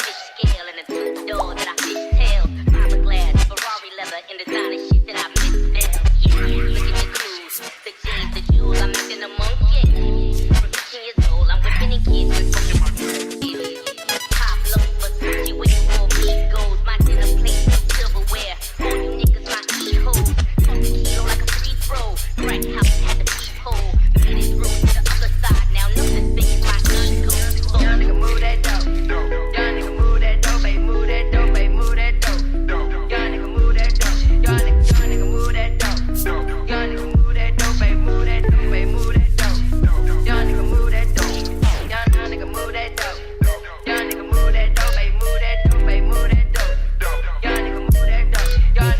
Fish scale and a two-door that I fish tail. Fiberglass, Ferrari leather, and designer shit that I misspell. Yeah, look at the clues, the jeans, the jewels, I'm missing a monkey. From 15 years old, I'm whipping and kids with fucking my Pop low, but she waiting for me goes. My dinner plate, silverware. All you niggas, my e-hoes. Toss the kilo like a free throw. Crack house had the peephole. Made it through to the other side. Now know this thing is my gun goes. Young nigga move that dope. Young nigga move that dope, baby, move that dope, baby, move that dope. Young nigga move that dope. Young nigga move that dope. Young nigga move that dope, baby, move that dope, baby, move that dope. Young nigga move that dope. Young nigga move that dope. Young nigga move that dope, baby, move that dope, baby, move that dope. Young nigga move that dope. Young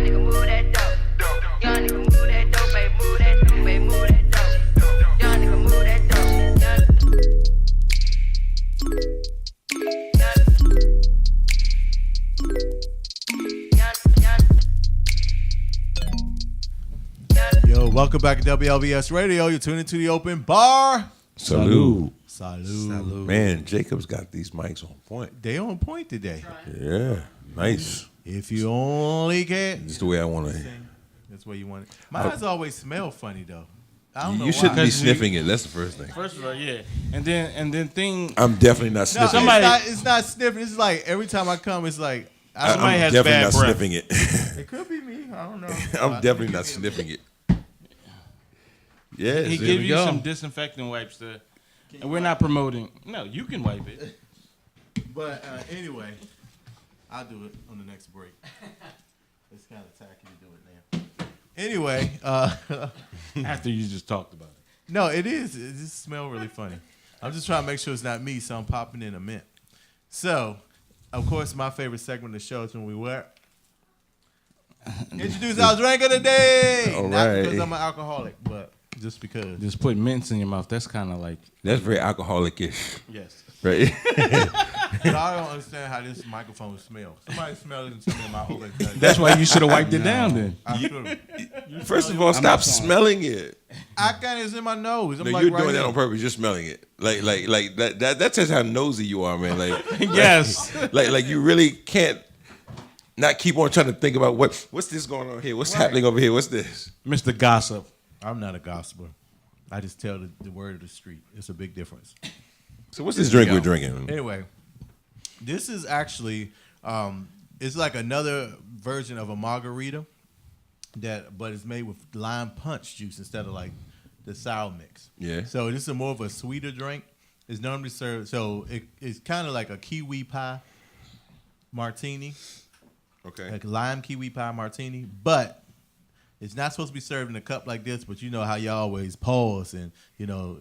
nigga move that dope. Young nigga move that dope, baby, move that dope, baby, move that dope. Young nigga move that dope. Yo, welcome back to WLVS Radio. You're tuning to the open bar. Salute. Salud. Man, Jacob's got these mics on point. They on point today. Yeah, nice. If you only get, Just the way I want to. that's what you want it. Mine's always smell funny though. I don't know You shouldn't why. be sniffing it. That's the first thing. First of all, yeah, and then thing. I'm definitely not No, sniffing Somebody- it's not sniffing. It's like every time I come, it's like I it. don't somebody I'm has definitely bad not breath. sniffing it. It could be me. I don't know. I'm definitely not sniffing it. Yes, He there give we you go. some disinfectant wipes to, and we're not promoting. No, you can wipe it. But anyway, I'll do it on the next break. It's kind of tacky to do it now. Anyway, After you just talked about it. no, it is. It just smells really funny. I'm just trying to make sure it's not me, so I'm popping in a mint. So, of course, my favorite segment of the show is when we were introduce our drink of the day. All Not right. because I'm an alcoholic, but just because. Just put mints in your mouth. That's kind of like That's very alcoholic-ish, yes. right? But I don't understand how this microphone smells. Somebody smell it and tell me my open. That's why you should have wiped it down then. I should've. First of all, stop smelling it. I can't. It's in my nose. I'm No, like you're right doing that here. on purpose. You're smelling it. Like that says how nosy you are, man. Like Yes. like you really can't not keep on trying to think about what's this going on here? What's happening over here? What's this? Mr. Gossip. I'm not a gossiper. I just tell the word of the street. It's a big difference. So what's this drink we're drinking? Anyway, this is actually it's like another version of a margarita but it's made with lime punch juice instead of like the sour mix. Yeah. So this is more of a sweeter drink. It's normally served. So it's kind of like a kiwi pie martini, Okay. like a lime kiwi pie martini, but it's not supposed to be served in a cup like this. But you know how you always pause and you know.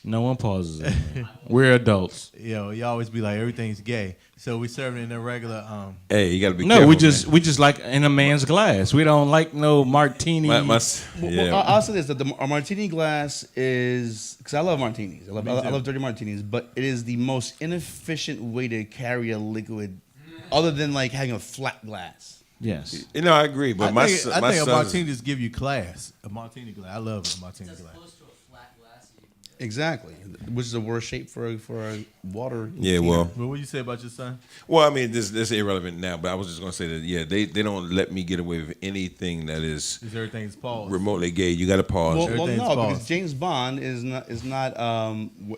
No one pauses it. Man. We're adults. You always be like everything's gay. So we serve it in a regular. Hey, you got to be No, careful. we just like in a man's glass. We don't like no martini. yeah. Well, I'll say this: that our martini glass is because I love martinis. I love dirty martinis, but it is the most inefficient way to carry a liquid, other than like having a flat glass. Yes. You know, I agree, but I think my a son's- martini just give you class. A martini glass. I love a martini glass. Exactly, which is the worst shape for a water. Yeah, well, What would you say about your son? I mean, this is irrelevant now, but I was just gonna say that they don't let me get away with anything that is Is everything's paused? remotely gay. You got to pause. Well, Everything's no, because paused. James Bond is not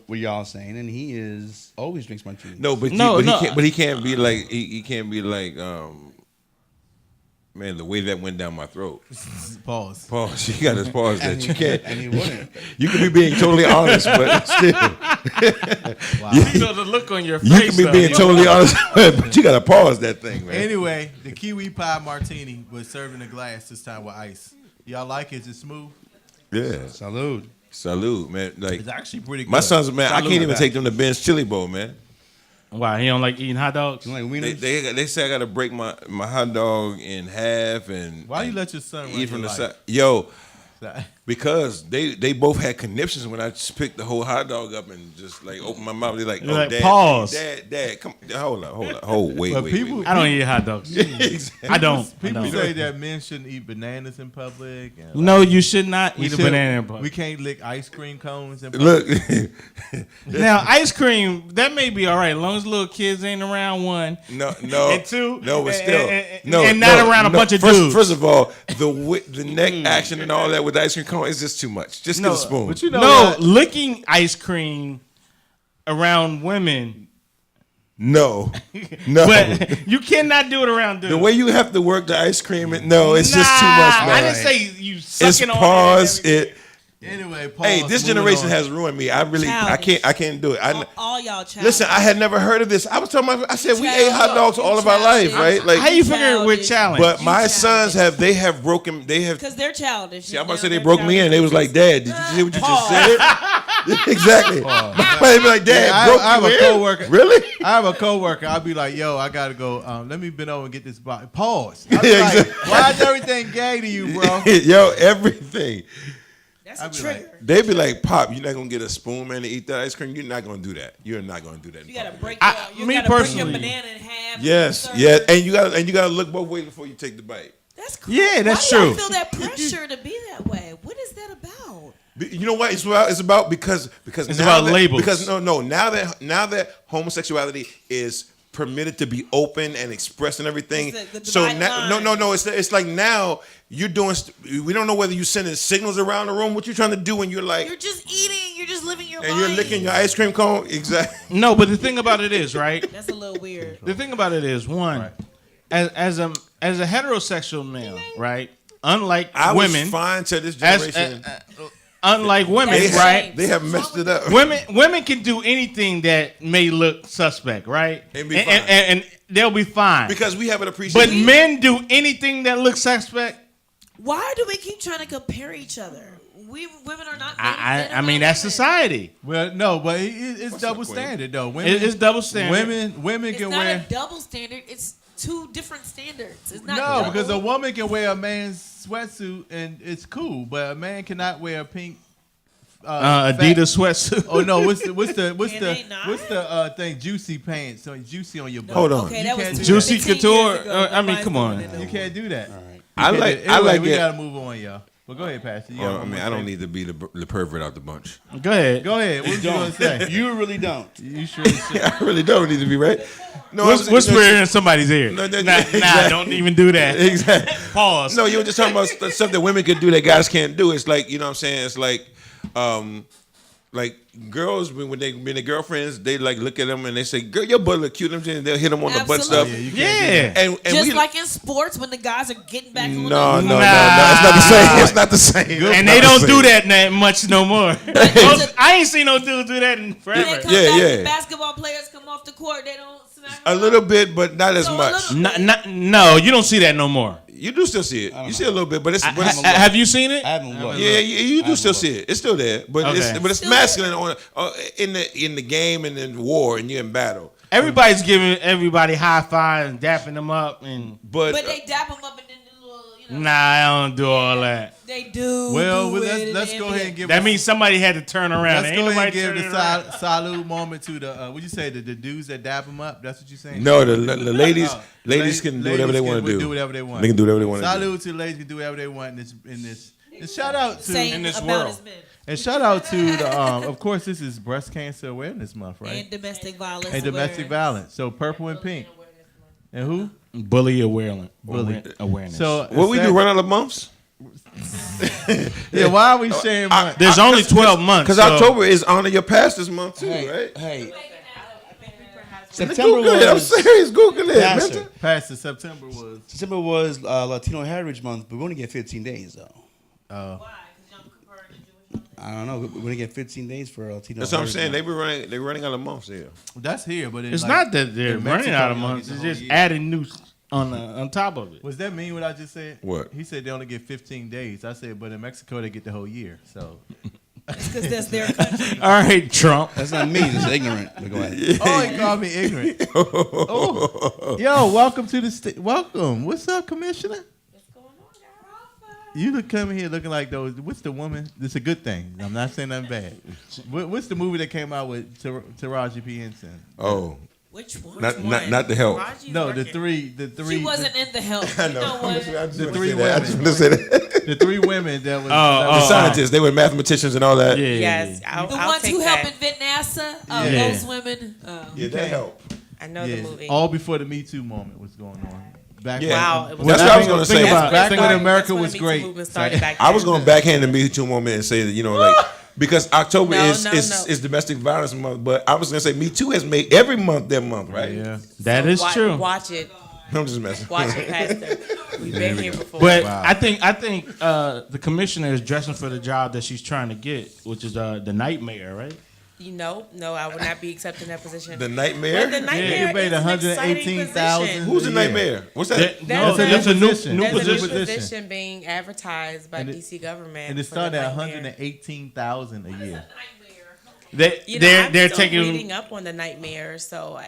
what y'all saying, and he is always drinks martini. No, but No, no. he can't be like he can't be like man, the way that went down my throat. Pause. Pause. You got to pause that. You can't. and he wouldn't. You can be being totally honest, but still, You know the look on your face. you can be though. being totally honest, but you got to pause that thing, man. Anyway, the kiwi pie martini was served in a glass this time with ice. Y'all like it? Is it smooth? Yeah. Salud. Salute, man. Like It's actually pretty good. my son's man, I Salute. can't even take them to Ben's Chili Bowl, man. Why he don't like eating hot dogs? You like wieners? They say I got to break my hot dog in half and Why you and let your son run eat from your the life? side. Yo, Because they both had conniptions when I just picked the whole hot dog up and just like opened my mouth. They're like, You're "Oh, like, dad, pause. dad, come, hold wait, But wait, people- wait. I don't eat hot dogs. Exactly. I don't. People I don't. say that men shouldn't eat bananas in public. And No, you should not we eat a should- banana in public. We can't lick ice cream cones in public. Look, Now, ice cream, that may be all right, as long as little kids ain't around one. no, And two, no, but still, and not around a bunch of dudes. First of all, the neck action and all that with the ice cream cone is just too much. Just get a spoon. But you know No, what? licking ice cream around women, no. but you cannot do it around dudes. The way you have to work the ice cream, it's just too much, man. I didn't say you It's sucking on pause. it. Anyway, pause, Hey, this moving generation on. has ruined me. I Childish. can't do it. All y'all childish. Listen, I had never heard of this. I was telling I said we Childish. ate hot dogs all of our life, right? How Like, you figure we're Childish. challenged? but my You sons childish. have broken. They have. Because they're childish. See, I'm about to say They're they broke me in. They was like, "Dad, did you see what you just said?" Exactly. They be like, "Dad, Yeah, broke I have you a in?" coworker. Really? I have a coworker. I'll be like, "Yo, I gotta go. Let me bend over and get this box." Pause. I'll be Yeah, like, exactly. why is everything gay to you, bro? Yo, everything. That's I'd a be trigger. They be like, "Pop, you're not gonna get a spoon, man, to eat that ice cream. You're not gonna do that. You're not gonna do that." in You gotta public." break Me your, break personally- your banana in half. Yes, third. yeah, and you gotta look both ways before you take the bite. That's crazy. Yeah, that's Why do y'all true. feel that pressure to be that way? What is that about? You know what? It's about because It's now about that- labels. Because now that homosexuality is permitted to be open and expressed and everything. It's the So dividing now, line. it's like now you're doing. We don't know whether you're sending signals around the room. What you're trying to do when you're like, You're just eating. You're just living your and life. you're licking your ice cream cone. Exactly. No, but the thing about it is, right? That's a little weird. The thing about it is, one, as a heterosexual male, right? Unlike I women, was fine to this as generation. unlike women, That's right? They have messed it up. Women can do anything that may look suspect, right? And be fine. And they'll be fine. Because we have an But appreciation. men do anything that looks suspect. Why do we keep trying to compare each other? We women are not. I mean, that's society. Well, no, but it's What's double up, Queen? standard though. Women, It's double standard. Women It's can not wear. a double standard. It's two different standards. It's not No, double. because a woman can wear a man's sweatsuit and it's cool, but a man cannot wear a pink Adidas sweatsuit. Oh no, what's Can they not? thing? Juicy pants, so juicy on your butt. Hold on. Okay, You that can't was do Juicy 15 Couture. years ago. I mean, Nobody's come doing on. it no You more. can't do that. I You like. can't do- I anyway, like we it. gotta move on, y'all. But go ahead, Pastor. You got Well, I one mean, more I don't thing? need to be the pervert out the bunch. Go ahead. Go ahead. What you gonna say? You really don't. You sure? should. I really don't need to be right. No, Whisper in somebody's ear. No, Nah, exactly. don't even do that. Exactly. Pause. No, you were just talking about stuff that women could do that guys can't do. It's like, you know what I'm saying? It's like girls when their girlfriends, they like look at them and they say, "Girl, your butt look cute." And they'll hit them on the butt stuff. Absolutely. You can't do Yeah. that. And Just we, like in sports when the guys are getting back on no, the it's not the same. It's not the same. And they don't do that much no more. I ain't seen no dudes do that in forever. Yeah. Basketball players come off the court, they don't smack A little bit, but not as So a much. little- No, you don't see that no more. You do still see it. You see a little bit, but it's Have you seen it? I haven't looked. yeah, you do still see it. It's still there, but Okay. it's Still masculine on in the game and in war and you're in battle. Everybody's giving everybody high fives and dapping them up, and But But they dap them up and then do a little, you know. nah, I don't do all that. They do. Well, do let's it let's in go the ahead NBA. and give. That means somebody had to turn around. Let's Ain't go ahead nobody and give turning the around. salute moment to the. What you say? The dudes that dap them up. That's what you saying? no, the ladies No. can do whatever they want to do. Do whatever they want. They can do whatever they want to do. Salute to the ladies can do whatever they want in this. And shout out to Same in this about world. as men. and shout out to the. Of course, this is Breast Cancer Awareness Month, right? And domestic violence. And domestic awareness. violence. So purple and pink. And who? Bully awareness. Bully. Awareness. So What we do? Run out of months? Yeah, why are we sharing money? there's only 12 months. Because so- October is honor your pastors month too, Hey, right? hey. September Google it. I'm was serious. Google it. Pastor. Mentor. Pastor September was. September was Latino Heritage Month, but we only get 15 days though. Why? 'Cause y'all comparing the Jewish I don't know. We only get 15 days for Latino. That's what I'm Heritage saying. Month. They're running out of months here. That's here, but it's like, not that they're in running Mexico, out of you only months. get It's the whole just year. adding new on top of it. Was that mean what I just said? What? He said they only get 15 days. I said, but in Mexico they get the whole year. So. because that's their country. All right, Trump. That's not me. It's ignorant. But go ahead. Oh, he called me ignorant. Oh. Yo, welcome to the welcome. What's up, Commissioner? What's going on, y'all? You look coming here looking like those. What's the woman? It's a good thing. I'm not saying nothing bad. What's the movie that came out with Taraji P. Henson? Oh, Which one? not the help. No, the three. She wasn't in the help. You know what? The three I just women. want to say that. The three women that was. The scientists, they were mathematicians and all that. Yeah. Yes, The I'll ones take who that. help invent NASA. Yeah. Those women. Yeah, that helped. I know the movie. All before the Me Too moment was going on. Back Yeah. Wow, it was That's what I was going to say. Back when America That's when was the Me Too great. movement started back I was then. going to backhand the Me Too moment and say that, like, because October No, is domestic violence month, but I was going to say Me Too has made every month that month, right? Yeah. That is true. Watch it. I'm just messing. Watch it, Pastor. We've been here before. But I think the commissioner is dressing for the job that she's trying to get, which is the nightmare, right? No, I would not be accepting that position. The nightmare? Well, the nightmare you paid is an exciting $118,000. position. Who's the nightmare? What's that? That's a new There's a new position. position being advertised by And it- DC government. And it for the started at nightmare. $118,000 a year. They're I'm still taking. reading up on the nightmare. So,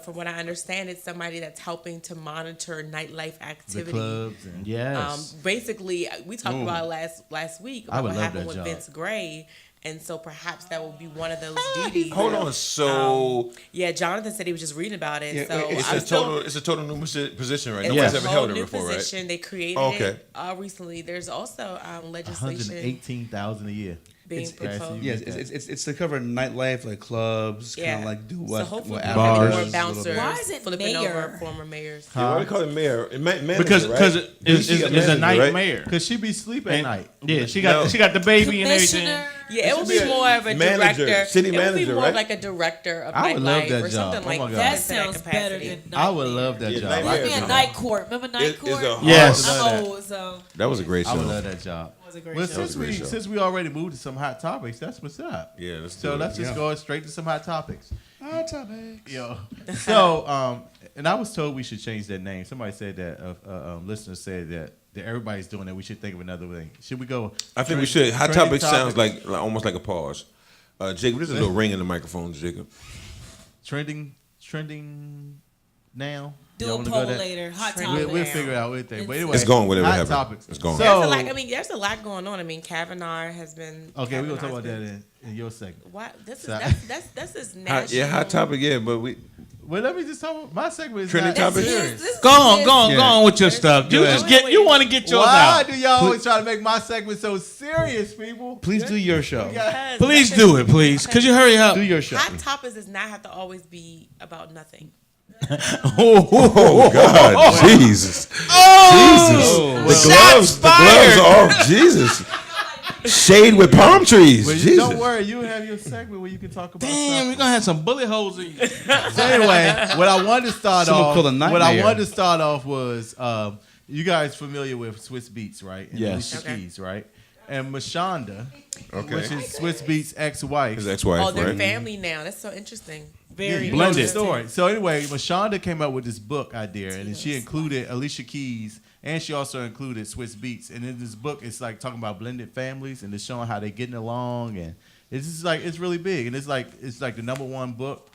from what I understand, it's somebody that's helping to monitor nightlife The activity. clubs. And, Yes. Basically, we talked about last week I about would what love happened that with job. Vince Gray. And so perhaps that will be one of those duties. Hold on. So Yeah, Jonathan said he was just reading about it. Yeah, so it's a total new position, right? It's Nobody's a ever whole held it new before, position. right? They created Okay. it recently. There's also legislation $118,000 a year. being proposed. Yes, it's to cover nightlife, like clubs, kind Yeah. of like do So what hopefully what we'll Bars. get Apple more does a little bouncers bit. Why is it flipping mayor? over former mayors. Yeah, why do they call it mayor? Because right? it's DC a manager, right? nightmare. Because she be sleep at And- night. Yeah, she got the baby and everything. Commissioner. Yeah, it would should be be more of a manager, director. city it would be manager, more right? like a director of I would love nightlife that or job. something Oh like my God. That into sounds better capacity. than I would love that Yeah, job. nightmare. I Give me could a do night court. Remember night It's court? a hard- Yes. I would love I'm old, so That was a great I would show. love that job. it was a great Well, show. since we already moved to some hot topics, that's what's up. Yeah, let's So do let's it. just go straight to some hot topics. Hot topics. Yo. So, and I was told we should change that name. Somebody said that, listener said that everybody's doing it. We should think of another thing. Should we go? I think we should. Hot trending topic sounds like almost like a pause. Jacob, there's a little ring in the microphone, Jacob. trending now. Do Y'all a wanna poll go there? later. Hot Trending topic. We'll now. figure it out. We'll think. But anyway, It's going whatever hot happens. topics. It's going. So, There's a lot going on. I mean, Kavanaugh has been. okay, we're gonna talk Kavanaugh's about that been- in your segment. What? This is So- that's his national. Hot topic, yeah, but we Well, let me just talk about my segment. Is Trending not topics? serious. Go on with your stuff. You Yeah. just get. You want to get yours Why out. do y'all always try to make my segment so serious, people? Please do your show. Because Please that's do it, please. Could you hurry up? Do your show. Hot topics does not have to always be about nothing. Oh God, Jesus. Jesus. The gloves are off. Jesus. Shade with palm trees. Well, Jesus. don't worry, you have your segment where you can talk about Damn, stuff. we're gonna have some bullet holes in you. So anyway, what I wanted to start Someone off, called a nightmare. what I wanted to start off was, you guys familiar with Swiss Beats, right? And Yes. Alicia Okay. Keys, right? And Mashonda, Okay. which is Swiss Beats' ex-wife. His ex-wife, Oh, they're right? family now. That's so interesting. Yeah, Very you know the blended. story. So anyway, Mashonda came out with this book idea, and then she included Alicia Keys, and she also included Swiss Beats. And in this book, it's like talking about blended families, and it's showing how they're getting along, and it's just like it's really big, and it's like the #1 book.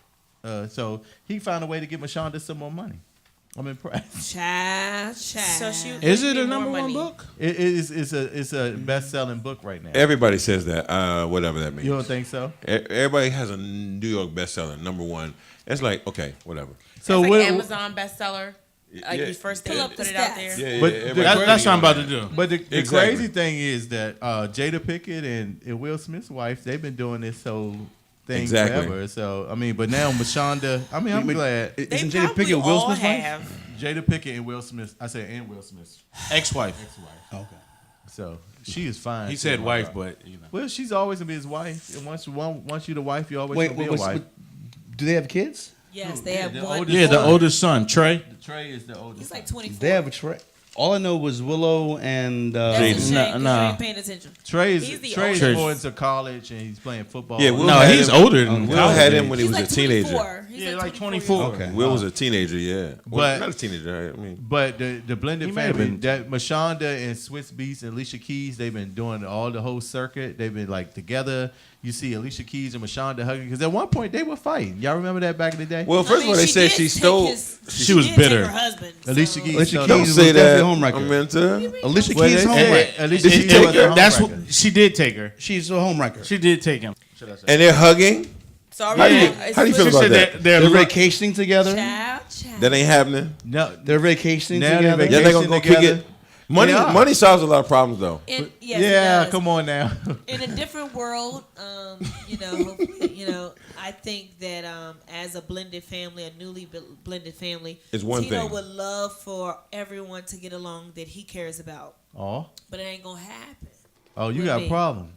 So he found a way to get Mashonda some more money. I'm impressed. Child. So she Is it need a more number one money. book? It's a best-selling book right now. Everybody says that, whatever that means. You don't think so? Everybody has a New York bestseller, #1. It's like, okay, whatever. So It's like what? Amazon bestseller. Like Yeah. you first Pull up put the it out stats. there. Yeah, But everybody- That's what I'm about to do. But the Exactly. crazy thing is that Jada Pinkett and Will Smith's wife, they've been doing this whole thing Exactly. forever. So I mean, but now Mashonda, I mean, I'm glad They Isn't Jada probably Pinkett Will all Smith's wife? have. Jada Pinkett and Will Smith. I said and Will Smith's Ex-wife. ex-wife. Okay. So she is fine. He too, said my wife, God. but you know. Well, she's always gonna be his wife. And once you the wife, you always Wait, gonna be a wife. do they have kids? Yes, they have the one. oldest- Yeah, the oldest son, Trey. Trey is the oldest. He's like 24. They have a Trey. All I know was Willow and That's a Jaden. shame, 'cause Nah. you ain't paying attention. Trey's He's the Trey's oldest. more into college and he's playing football. Yeah, Will No, had he's him- older than Will college had age. him when he He's was like a teenager. 24. He's Yeah, like 24. 24. Okay. Will was a teenager, yeah. Well, But- not a teenager. I mean, But the blended He may have family, been- that Mashonda and Swiss Beats and Alicia Keys, they've been doing all the whole circuit. They've been like together. You see Alicia Keys and Mashonda hugging because at one point they were fighting. Y'all remember that back in the day? well, first of all, they said she stole. She was did bitter. Take her husband. Alicia so- Keys. Alicia so- Keys Don't was say that. definitely homewrecker. I'm into. Alicia Well, Keys they homewrecker. said Alicia Did she Keys take was her? a That's homewrecker. what she did take her. She's a homewrecker. She did take him. Should I say? And they're hugging. So How do you, how do you feel She about said that? they're They're vacationing together. Child. That ain't happening. No, They're vacationing Now they're together. Yeah, they gonna go kick together. it. Money, They are. money solves a lot of problems though. Yes, it yeah, does. come on now. In a different world, I think that as a blended family, a newly blended family, It's one Tito thing. would love for everyone to get along that he cares about, Oh, but it ain't gonna happen. oh, you With got me. a problem.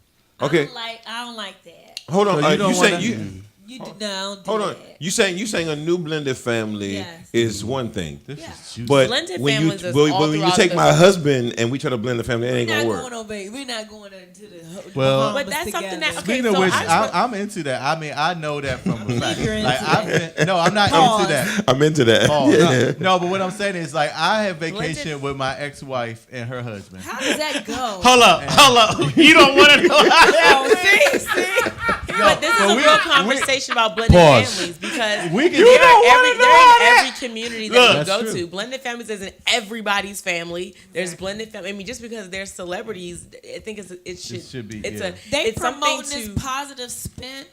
Okay. I don't like that. Hold on. So you don't you saying wanna- you? You do, no, don't do Hold on. that. You saying a new blended family Yes. is one thing, This Yeah. is juicy. but Blended when families is when all you throughout take the- my husband and we try to blend the family, it We're ain't not gonna going work. over. We're not going into the. Well- Bahamas But that's something together. that- Speaking Okay, of so which, I- I'm into that. I mean, I know that from a fact. You're into Like, I'm not Pause. into that. I'm into that. Oh, Yeah. no, but what I'm saying is, like, I have vacation with my ex-wife and her husband. How does that go? Hold up. You don't want to know how that See? But this is but a we- real conversation about blended Pause. families because We can- they're You in don't every, wanna know they're in that. every community Look. that you That's go true. to. Blended families isn't everybody's family. There's blended family. I mean, just because they're celebrities, I think it should be, It's yeah. They it's something promoting this to. positive spin,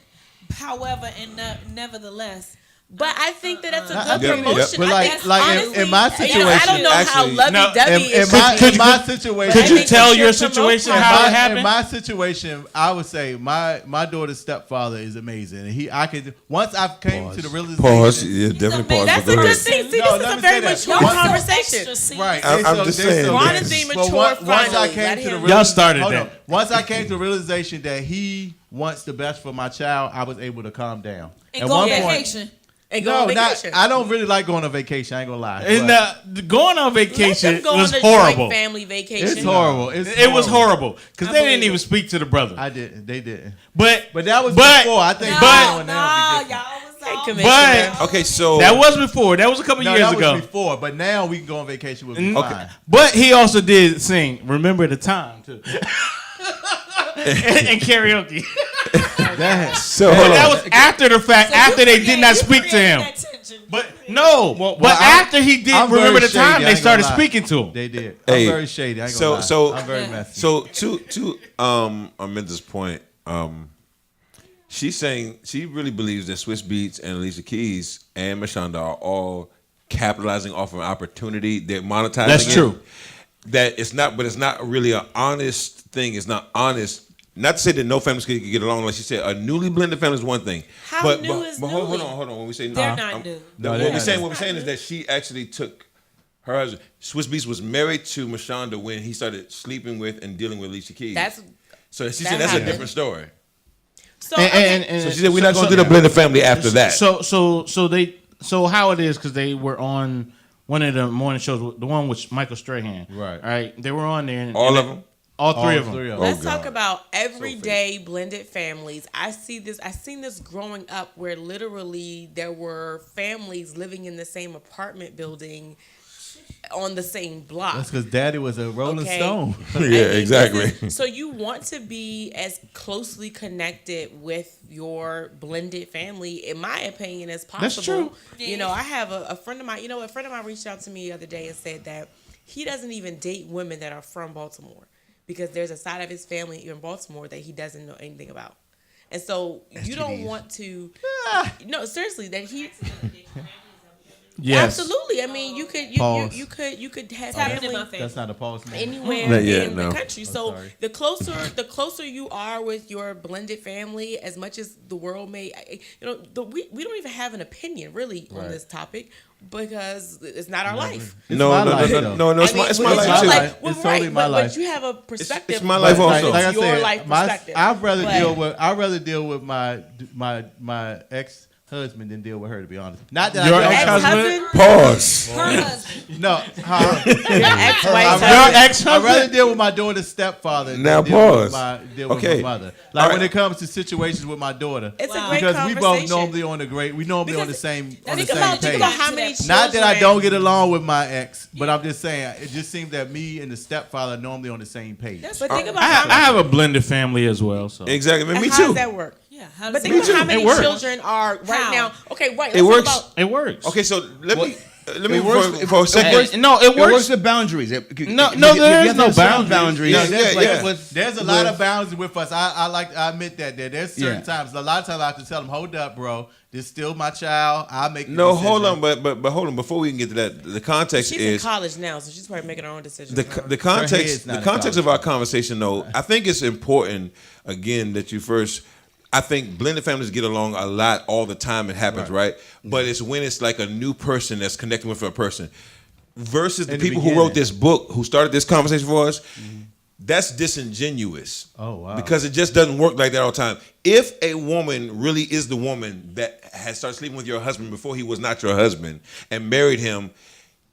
however, and nevertheless. But I think that that's a I good get it. promotion. But I like- think, like in honestly, my I don't know how Actually, lovey-dovey In, is. my situation, But I Could you think tell you your should promote situation positive. how it in happened? my situation, I would say my daughter's stepfather is amazing. And I could once I came to the realization. Pause. Yeah, definitely pause. That's but a go good ahead. thing. See, No, this let is a me very say that. mature Y'all so conversation. Right, I'm just saying. Ron that- is being But mature once I finally. came Let to the him- Y'all started hold that. on. Once I came to the realization that he wants the best for my child, I was able to calm down. And At go on one point- vacation. And go No, on not. vacation. I don't really like going on vacation. I ain't gonna lie. And But going on Let vacation them go was on a horrible. joint family vacation. it's horrible. It's It was horrible because I they believe didn't even it. speak to the brother. I didn't. They didn't. But That was but- before. I think No, now no, now be different. y'all was all. Commissioner. But Okay, so that was before. That was a couple No, years that was ago. before. But now we can go on vacation with me. Okay. Fine. But he also did sing "Remember the Time" too, and karaoke. so hold That on. was after the fact. after they did not speak to him. But no. But I'm- after he did I'm "Remember very the Time," shady, I they ain't started gonna lie. speaking to him. They did. Hey, I'm very shady. I ain't so- gonna lie. so- I'm very Yeah. messy. So to Aminda's point, she's saying she really believes that Swiss Beats and Alicia Keys and Mashonda are all capitalizing off of an opportunity. They're monetizing. That's it. true. That it's not, but it's not really an honest thing. It's not honest. Not to say that no families can get along. Like she said, a newly blended family is one thing. How but, new but, is but hold newly? on. When we say They're not new. No, what they're we're not saying, new. what we're saying is that she actually took her husband. Swiss Beats was married to Mashonda when he started sleeping with and dealing with Alicia Keys. So she said that's a happened. different story. So, okay. So she said we're not going to do the blended family after that. So how it is because they were on one of the morning shows, the one with Michael Strahan. Right. All right. They were on there. And, All and of them? All three All of them. three of them. Let's God. talk about everyday blended families. I seen this growing up where literally there were families living in the same apartment building on the same block. That's because Daddy was a Rolling Okay. Stone. Yeah, I mean, this exactly. is- so you want to be as closely connected with your blended family, in my opinion, as possible. That's true. You know, I have a friend of mine. You know, a friend of mine reached out to me the other day and said that he doesn't even date women that are from Baltimore because there's a side of his family in Baltimore that he doesn't know anything about. And so you don't want to. No, seriously, that he. Yes. Absolutely. I mean, you could Pause. you could have happened in family my family. That's not a pause. Man. anywhere Not yet, in no. the country. So sorry. the closer you are with your blended family, as much as the world may, we don't even have an opinion really on Right. this topic because it's not our life. It's No, my no, life, no, though. no, no. It's I mean, my it's life my too. life. It's totally my life. But you have a perspective. it's my life but also. it's Like I your said, life my, perspective. I'd rather But- deal with my ex-husband than deal with her. To be honest, not that Your I don't ex-husband? Ex-husband, Pause. Her husband. No, your ex-wife's Your husband. ex-husband? I'd rather deal with my daughter's stepfather than Now deal pause. Deal with Okay. my mother. All Like right. when it comes to situations with my daughter, It's a Wow. great because we conversation. both normally on the same Think about page. how many children. Not that I don't get along with my ex, but I'm just saying it just seems that me and the stepfather are normally on the same page. But think about I how have a blended family as well. So Exactly. I mean, me how does too. that work? Yeah. But Does think about how It many works. children are right How? now. Okay, right. It let's works. talk about- it works. Okay, so let me. Let me It works for a second. No, it It works works. with boundaries. No, there is no boundaries. No, Yeah, there's a lot of boundaries with us. I admit that. There's certain Yeah. times. A lot of times I have to tell them, hold up, bro. This is still my child. I'll make the No, decision. hold on, but hold on. Before we can get to that, the context She's is in college now, so she's probably making her own decisions. the head's context. not The in context of college. our conversation, though, I think it's important again that you first. I think blended families get along a lot all the time. It happens, right? But it's when it's like a new person that's connecting with a person versus the In the people who wrote beginning. this book, who started this conversation for us. That's disingenuous. Oh, wow. Because it just doesn't work like that all the time. If a woman really is the woman that has started sleeping with your husband before he was not your husband and married him,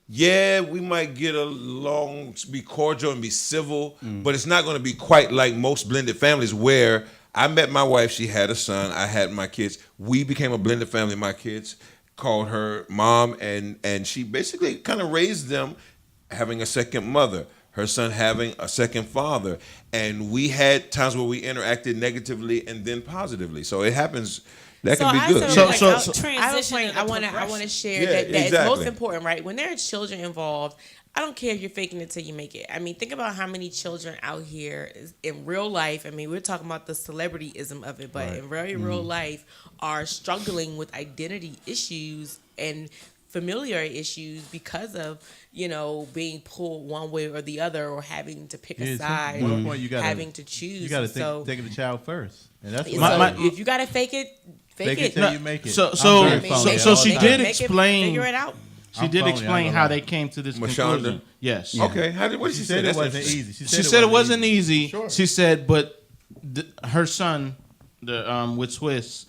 yeah, we might get along, be cordial and be civil, but it's not going to be quite like most blended families where I met my wife, she had a son, I had my kids. We became a blended family. My kids called her mom, and she basically kind of raised them having a second mother, her son having a second father. And we had times where we interacted negatively and then positively. So it happens. That can be good. I have a point. I want to share Yeah, that it's exactly. most important, right? When there are children involved, I don't care if you're faking it till you make it. I mean, think about how many children out here in real life. I mean, we're talking about the celebrityism of it, but in very real life are struggling with identity issues and familiar issues because of, being pulled one way or the other, or having to pick a side, At one or point you gotta, having to choose. You got to So, think of the child first, and that's so what if you gotta fake it, fake it. till you make it. So I'm very phony so all she the did time. explain. Figure it out. She I'm did phony, explain I how know they came to this Mashonda? conclusion. Yes. Okay. What did she say? said it That's wasn't interesting. easy. She said it wasn't easy. She said, but her son, with Swiss,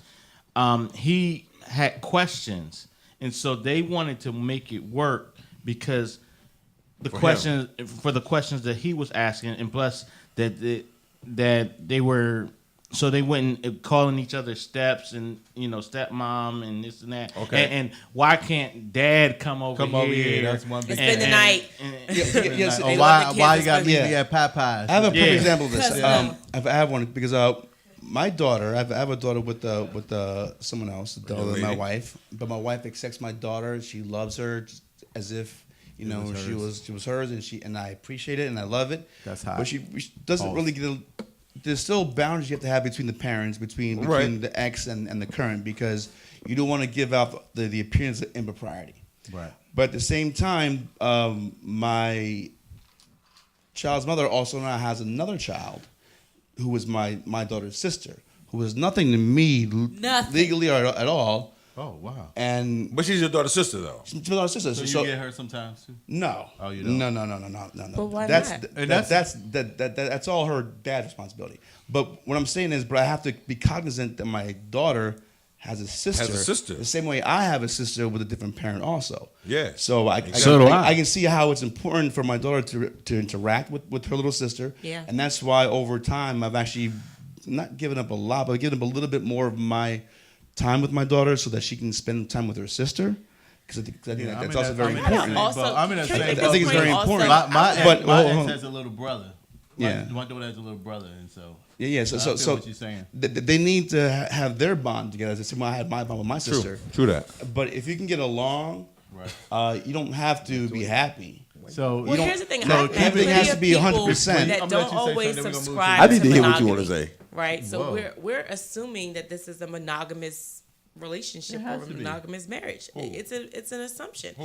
he had questions, and so they wanted to make it work because the questions that he was asking, and plus that they were. So they went calling each other steps and stepmom and this and that. Okay. And why can't dad come over here? That's one big. Spend the night. Yes. Or They why love the you kids got as to meet well. me at Popeyes? I have a perfect Yeah. example of this. Because, I have one because my daughter, I have a daughter with someone else, other than my lady. wife. But my wife accepts my daughter. She loves her just as if she was hers, and I appreciate it and I love it. That's hot. But she doesn't really get. There's still boundaries you have to have between the parents, between Right. the ex and the current, because you don't want to give out the appearance of impropriety. Right. But at the same time, my child's mother also now has another child who is my daughter's sister, who is nothing to me Nothing. legally or at all. Oh wow. And But she's your daughter's sister, though. she's my daughter's sister. So So, you get her sometimes too. no. Oh, you don't? No. But why that's, not? And that's all her dad's responsibility. But what I'm saying is, but I have to be cognizant that my daughter has a sister. The same way I have a sister with a different parent also. Yeah. So So do I. I can see how it's important for my daughter to interact with her little sister. Yeah. And that's why over time I've actually not given up a lot, but given up a little bit more of my time with my daughter so that she can spend time with her sister. Because I think that's also very important. I'm in that Can same I boat. I think it's very also- important. My But- ex hold on. has a little brother. Yeah. My daughter has a little brother, and so Yeah. I So feel what you're saying. they need to have their bond together. The same way I had my bond with my sister. True that. But if you can get along, you don't have to be happy. So Well, here's the thing. So I've met everything has plenty to be of people 100%. that I'm gonna don't let you say always something, then we're gonna move to subscribe I need to hear what you monogamy, want to say. right? So Whoa. we're assuming that this is a monogamous relationship It or has a to be. monogamous marriage. It's an assumption.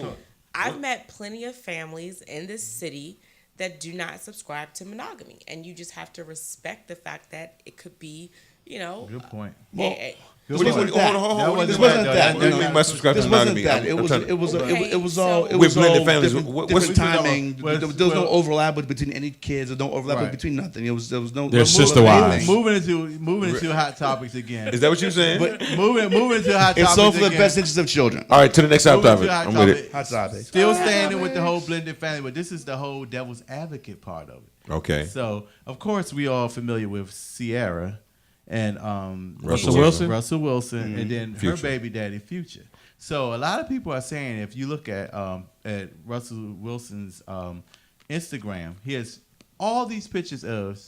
I've met plenty of families in this city that do not subscribe to monogamy, and you just have to respect the fact that it could be, good point. What do you- hold on. That What This do wasn't you that. mean by subscribing This to wasn't monogamy? that. It was Okay, it was all so- it With was blended all families, different, what's- different what's- timing. There was no overlap between any kids. There was no overlap Right. between nothing. There was no. They're no sister moving. wives. Moving into hot topics again. Is that what you're saying? moving into hot topics It's all for the again. best interest of children. All right, to the next Moving topic. to hot I'm with topic. it. Hot topic. Still standing with the whole blended family, but this is the whole devil's advocate part of it. Okay. So, of course, we all familiar with Sierra and Russell Wilson. Russell Wilson, and then Future. her baby daddy, Future. So, a lot of people are saying if you look at Russell Wilson's Instagram, he has all these pictures of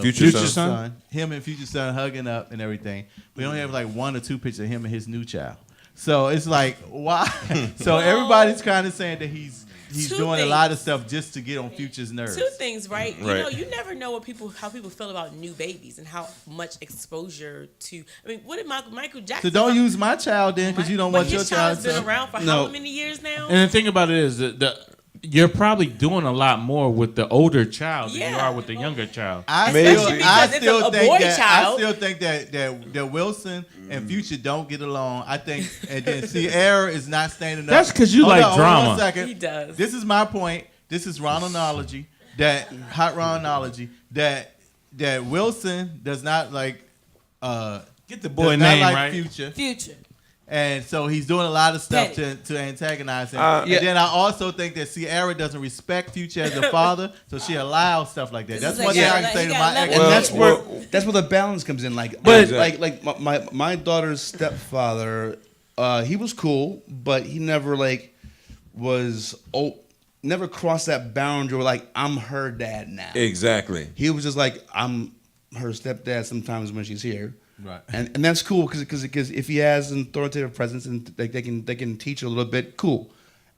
Future's son, him and Future's son hugging up and everything. We only have like one or two pictures of him and his new child. So it's like, why? So everybody's kind of saying that he's Two doing a things. lot of stuff just to get on Future's nerves. Two things, right? You Right. know, you never know how people feel about new babies and how much exposure to. I mean, what did Michael Jackson? So don't use my child then, because you don't But want your his child child's been to. around for No. how many years now? And the thing about it is that you're probably doing a lot more with the older child than you Yeah. are with the younger child. I Maybe. still, Because I it's still a think boy that child. I still think that Wilson and Future don't get along. I think, and then Sierra is not standing up. That's 'cause you Hold like on, drama. Hold on a second. He does. This is my point. This is Ronaldology. That hot Ronaldology. That Wilson does not like. Get the boy does not name like right. Future. Future. And so he's doing a lot of stuff Petty. to antagonize him. Yeah. And then I also think that Sierra doesn't respect Future as a father, so she allows stuff like that. This That's is one like- thing I yeah, can say he to got my left ex. And Well, that's where the balance comes in. Like, But- like my daughter's stepfather, he was cool, but he never never crossed that boundary where like I'm her dad now. Exactly. He was just like I'm her stepdad sometimes when she's here. Right. And that's cool because if he has an authoritative presence and they can teach a little bit, cool.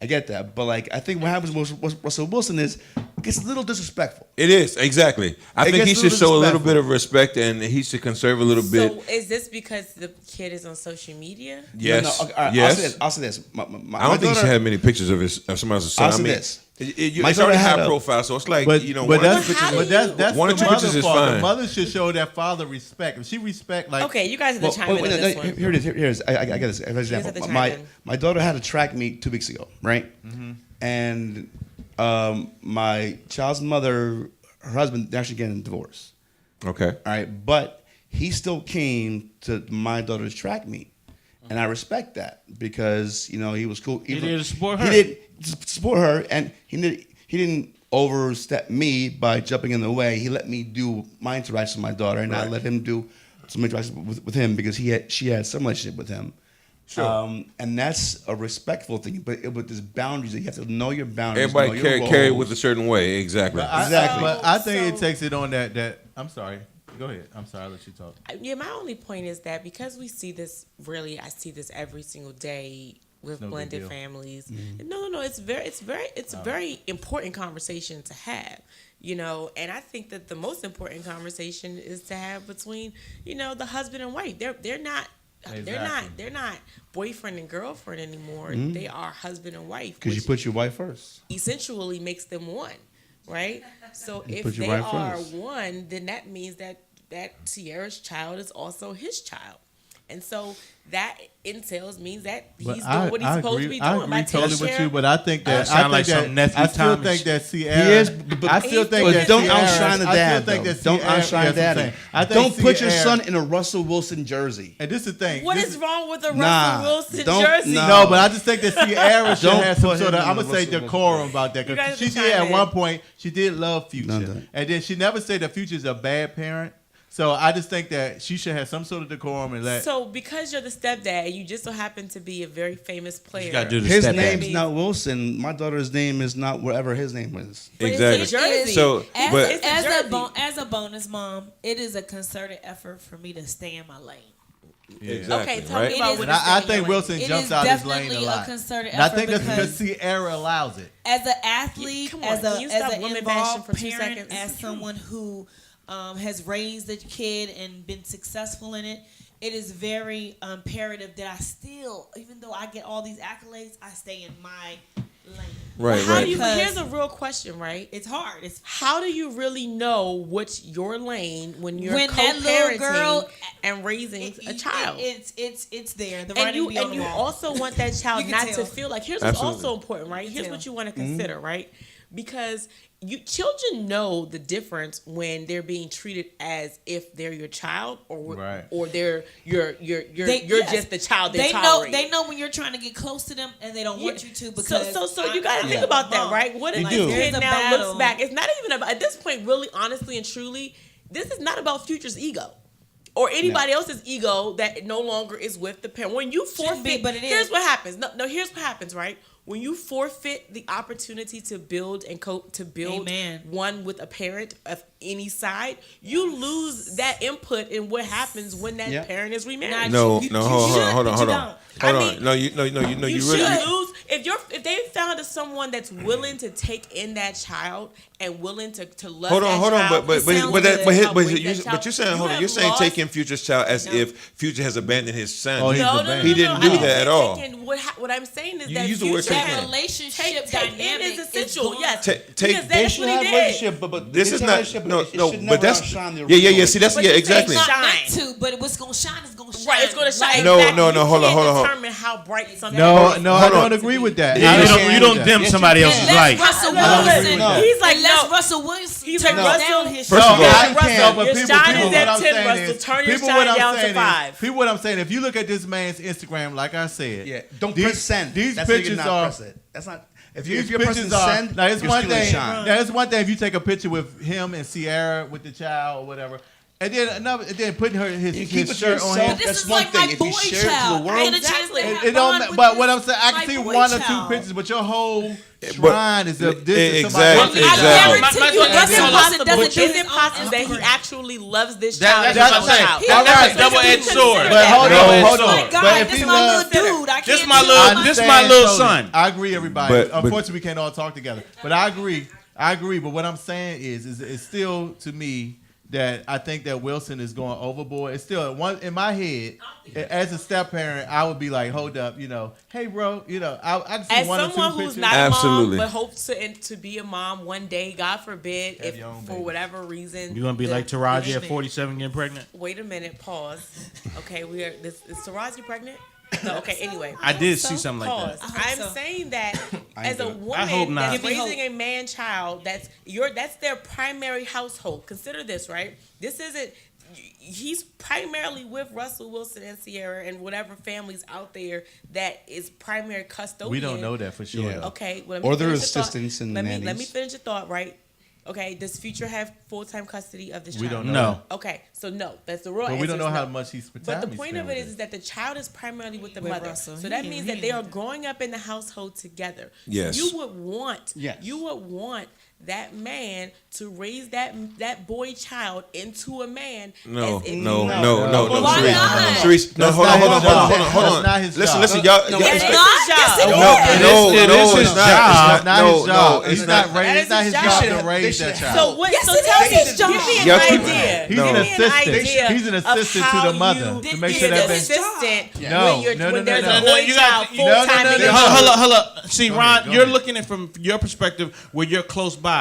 I get that, but like I think what happens with Russell Wilson is it gets a little disrespectful. It is, exactly. I It think he gets a should little show a little disrespectful. bit of respect and he should conserve a little bit. So is this because the kid is on social media? Yes. No, okay, all right, Yes. I'll say this. My I don't daughter, think he should have many pictures of somebody else's son. I'll I say mean, this. It's My already daughter had high a- profile, so it's like, But, you know, but one of that's, the pictures- but that's one or the two pictures mother's is fault. The fine. mother should show that father respect. If she respect, like, Okay, you guys have to chime in on this one. Here it is. Here it is. I got this. For have to example, chime my in. my daughter had a track meet 2 weeks ago, right? And my child's mother, her husband, they're actually getting a divorce. Okay. All right, but he still came to my daughter's track meet, and I respect that because he was cool. He did to support her. He did to support her, and he didn't overstep me by jumping in the way. He let me do my interaction with my daughter, and I let him do some interaction with him because she had some relationship with him. Sure. And that's a respectful thing, but with these boundaries, you have to know your boundaries. Everybody know your carry it roles. with a certain way. Exactly. Exactly. But I think it So- takes it on that. I'm sorry. Go ahead. I'm sorry. I'll let you talk. Yeah, my only point is that because we see this, really, I see this every single day with No big blended deal. families. No, it's a very important conversation to have, and I think that the most important conversation is to have between, the husband and wife. They're not boyfriend and girlfriend anymore. They are husband and wife. Because you which put your wife first. essentially makes them one, right? So if put your they wife are first. one, then that means that Sierra's child is also his child. And so that means that he's doing what he's supposed to be doing. I agree by totally taking with care- you, but I think that Sound I like think some that nephew I still Thomas. think that Sierra. He is, but I still think but that don't Sierra- outshine the I still dad. think Though. that Don't Sierra- outshine yes, daddy. I'm saying. I think Don't put your Sierra- son in a Russell Wilson jersey. And this is the thing. What this is wrong with a Nah, Russell Wilson don't- jersey? nah. No, but I just think that Sierra should Don't have some put sort him of, in I'm the going to say Russell decorum about that. You guys Because she can did chime at in. one point, she did love Future. Done. And then she never said that Future's a bad parent. So I just think that she should have some sort of decorum and let. So because you're the stepdad, you just so happen to be a very famous player. gotta do the His stepdad. name's not Wilson. My daughter's name is not whatever his name is. But it's Exactly. a jersey. So, but It's a jersey. As a bonus mom, it is a concerted effort for me to stay in my lane. exactly, Okay, tell me right? about It what And is I in think your Wilson It jumps is out his lane a definitely a lot. concerted And I effort think that's because because- Sierra allows it. As an athlete, Come on, as can you stop an women bashing involved for 2 parent, seconds? as someone who has raised a kid and been successful in it, it is very imperative that I still, even though I get all these accolades, I stay in my lane. Right, How right. do you? Because- Here's a real question, right? It's hard. It's How do you really know what's your lane when you're When that little co-parenting girl- and raising a child? It's there. The and writing you be on the wall. also want that child You not can to tell. feel like here's Absolutely. what's also important, right? Here's tell. what you want to consider, right? Because children know the difference when they're being treated as if they're your child or Right. or they're you're Yes. just the child they're They know. tolerating. They know when you're trying to get close to them, and they don't want you to because. So you got to think I'm about a that, mom. right? What if You this do. kid There's a now battle. looks back? It's not even about at this point, really, honestly and truly. This is not about Future's ego or anybody else's ego that no longer is with the parent. When you Shouldn't be, forfeit, but it is. here's what happens. No, here's what happens, right? when you forfeit the opportunity to build and to build Amen. one with a parent of any side, you lose that input in what happens when that parent is remarried. No, You hold on. don't. Hold I on. mean, No, you you really. should lose if they found someone that's willing to take in that child and willing to love Hold that on, child. but it sounds good how raise that child. you're saying, hold on, have you're saying lost- taking Future's child as if Future has abandoned his son. Oh, he's No, abandoned. He didn't I do didn't that say at all. taking. What I'm saying is You that use the word Future taking. has- Relationship take in dynamic is essential. gone. Yes, Take- because They that's should what he have did. relationship, but This is not no, should but never that's outshine the yeah. original See, that's But yeah, you say exactly. shine. Not to, but what's gonna shine is gonna shine. Right, it's going to shine. No, Exactly. no, You hold on, can't hold on. determine how bright something No, is. no, I Hold on. don't agree with that. Yeah, I you don't don't agree you don't with dim that. somebody else's Unless light. Russell No, Wilson. no. He's like, Unless no. Russell Wilson He's turns like, Russell, down his First shot. of all- I Russell, can't, but your people, shine people, is what at I'm 10, saying Russell. is, Turn your people, shine what I'm down to saying 5. is, people, what I'm saying, if you look at this man's Instagram, like I said, Yeah, don't these, press send. These That's how you pictures not are. press it. That's not. If These you're pressing pictures are. send, Now, it's you're one stealing thing. shine. Now, it's one thing if you take a picture with him and Sierra with the child or whatever. And then another, and then putting You keep his it to shirt on yourself. him. This That's is one like thing. my If you boy share it to the child. world- I had a chance to have It don't. bond with But what this I'm saying, I can my see boy one or child. two pictures, but your whole But- shrine is of this is Exactly, somebody else's I exactly. child. guarantee My- you, my- Russell my- Wilson But doesn't is do it his possible that he Instagram. actually loves this That- child? that's as what I'm his own saying. child? All right. So Double-edged consider sword. that. But hold Double-edged on, hold sword. on. My But God, if this he my loves, little dude. I This can't my do little- it. I this understand my little totally. son. I agree, everybody. But- Unfortunately, we can't all talk together. But I agree. But what I'm saying is it's still to me that I think that Wilson is going overboard. It's still one in my head. As a step parent, I would be like, hold up, hey, bro, I can see As one or two someone who's pictures. not Absolutely. a mom but hopes to be a mom one day, God forbid, Have if your own for baby. whatever reason You gonna be the- like Taraji at 47 getting pregnant? Wait a minute, pause. Okay, we are. Is Taraji pregnant? No. Okay. Anyway, I did see something like pause. that. I hope I'm so. saying that I ain't as a good. woman I hope not. that's Give me raising hope. a man child, that's their primary household. Consider this, right? This isn't. He's primarily with Russell Wilson and Sierra and whatever families out there that is primary custodian. We don't know that for sure. Yeah. though. Okay. Well, let me Or their finish the thought. assistants and let me nannies. finish the thought. Right. Okay. Does Future have full-time custody of this We child? don't know. No. Okay. So no, that's the real But answer. we don't know is how no. much he's But the time point he's of spent it with is that the child is primarily with the With mother. Russell. So He that ain't- means he that ain't they are with growing up in the household together. Yes. You would want Yes. that man to raise that boy child into a man. No, as if no, he- Why Sharice. not? Sharice, no, That's hold not on, his job. That's not his Listen, job. listen, y'all. No, y'all- That is It's not? his Yes, job. it no, is. no, It no, is it's his not. job. It's not his job. it's He's not That is it's not his his job job. to They raise should that have- child. So what? Yes, so it tell is me, his job. give me an Y'all keep- idea. He's No. an Give me an assistant. idea He's an of assistant to how the mother you to make be sure an that assistant No, when no, when no, there's no, a no. boy You got- child no, full no, time. no, in no, your no. house. Hold up. See, Go Ron, ahead, go you're ahead. looking at it from your perspective where you're close by.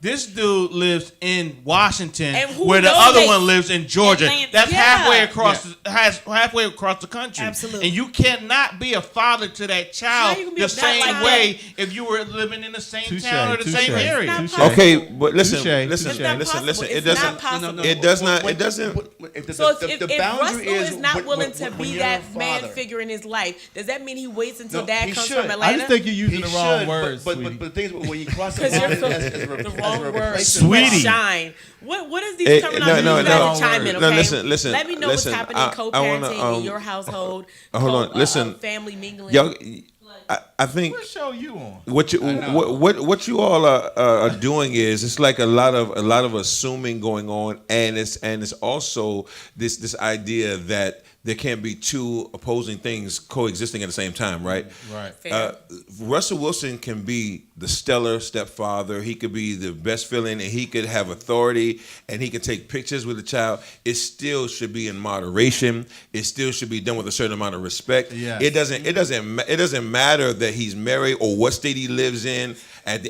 This dude lives in Washington, And who where the knows other they- one lives in Georgia. Atlanta. That's Yeah. halfway across the country. Absolutely. And you cannot be a father to that child How you gonna be the a father same like way if you were living in the same Touche, town or the touche, same area. touche. Okay, but listen, Touche, listen, touche. It's listen, not listen. possible. It It's doesn't. not possible. It does not. It doesn't. So if Russell is not when- willing when- to when be you're that a man father. figure in his life, does that mean he waits until No, dad he comes should. from I Atlanta? just think you're using the wrong words, but sweetie. the thing is, when you cross the Because you're line so, as a the wrong word. replacement, Sweetie. Shine. What is these Eh, terminologies? no, You no, guys no. chime in, No, okay? listen, Let me know listen. what's happening I co-parenting wanna, in your household. hold on, listen. Family mingling. Y'all, I think What show you on? what you all are doing is it's like a lot of assuming going on, and it's also this idea that there can't be two opposing things coexisting at the same time, right? Right. Fair. Russell Wilson can be the stellar stepfather. He could be the best feeling, and he could have authority, and he can take pictures with the child. It still should be in moderation. It still should be done with a certain amount of respect. Yes. It doesn't matter that he's married or what state he lives in,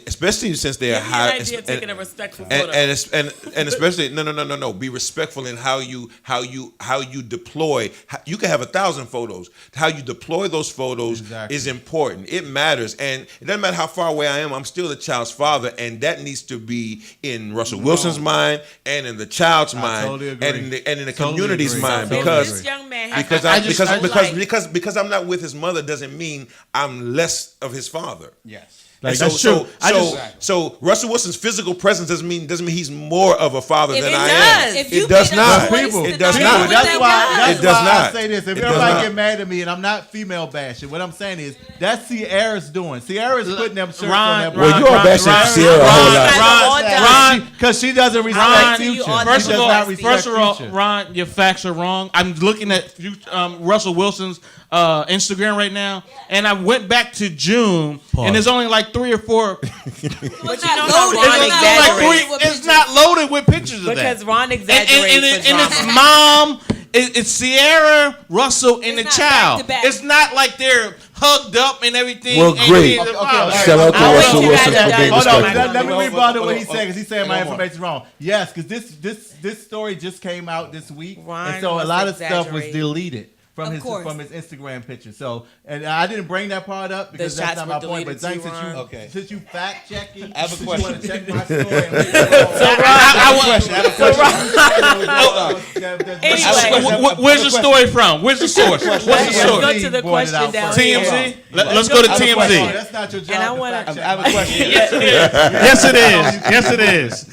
especially since they are Give me an high. idea of taking a respectful and, photo. and especially no. Be respectful in how you deploy. You can have 1,000 photos. How you deploy those photos Exactly. is important. It matters, and it doesn't matter how far away I am. I'm still the child's father, and that needs to be in Russell Wilson's mind, and in the child's mind, totally agree. and in the Totally community's agree. mind. Totally If Because this young man has because I'm not with his mother doesn't mean I'm less of his father. yes. Like, so, that's true. so Russell Wilson's physical presence doesn't mean he's more of a father than It I does. am. If you It does made a not. choice People. to It does not not. be with That's that why, guy, that's It does why not. I say this. If It does everybody not. get mad at me and I'm not female bashing, what I'm saying is that's Sierra's doing. Sierra's putting them shirts on that. Ron, you all bashing Sierra a whole lot. Ron, Because she doesn't respect Ron, Future. First She of does all, not respect Future. Ron, your facts are wrong. I'm looking at Russell Wilson's Instagram right now, and I went back to June, and there's only like 3 or 4. But you know not how loaded. Ron It's not exaggerates. loaded. It's not loaded with pictures of that. Because Ron and exaggerates for it's drama. mom, it's Sierra, Russell, and It's the not child. back to back. It's not like they're hugged up and everything. Well, and great. being the Okay, father. okay. Shout out to I'll wait Russell till you Wilson guys are for done. being Hold on, respectful. let me rebut what he hold said on. because he's saying my information's wrong. Yes, because this story just came out this week, Ron and so a was lot of stuff was exaggerating. deleted Of from course. his Instagram picture. So, and I didn't bring that part up because that's shots not were my point. But deleted thanks too, Ron. Okay. since you fact checking, I have a since question. you want to check my story. And make it wrong. Where's the story from? Where's the source? What's the Let's source? go to the question down here. TMZ? Let's go to Oh, TMZ. that's not your job. And I to wanna- fact I check. have a question. Yes, it is. Yes, it is.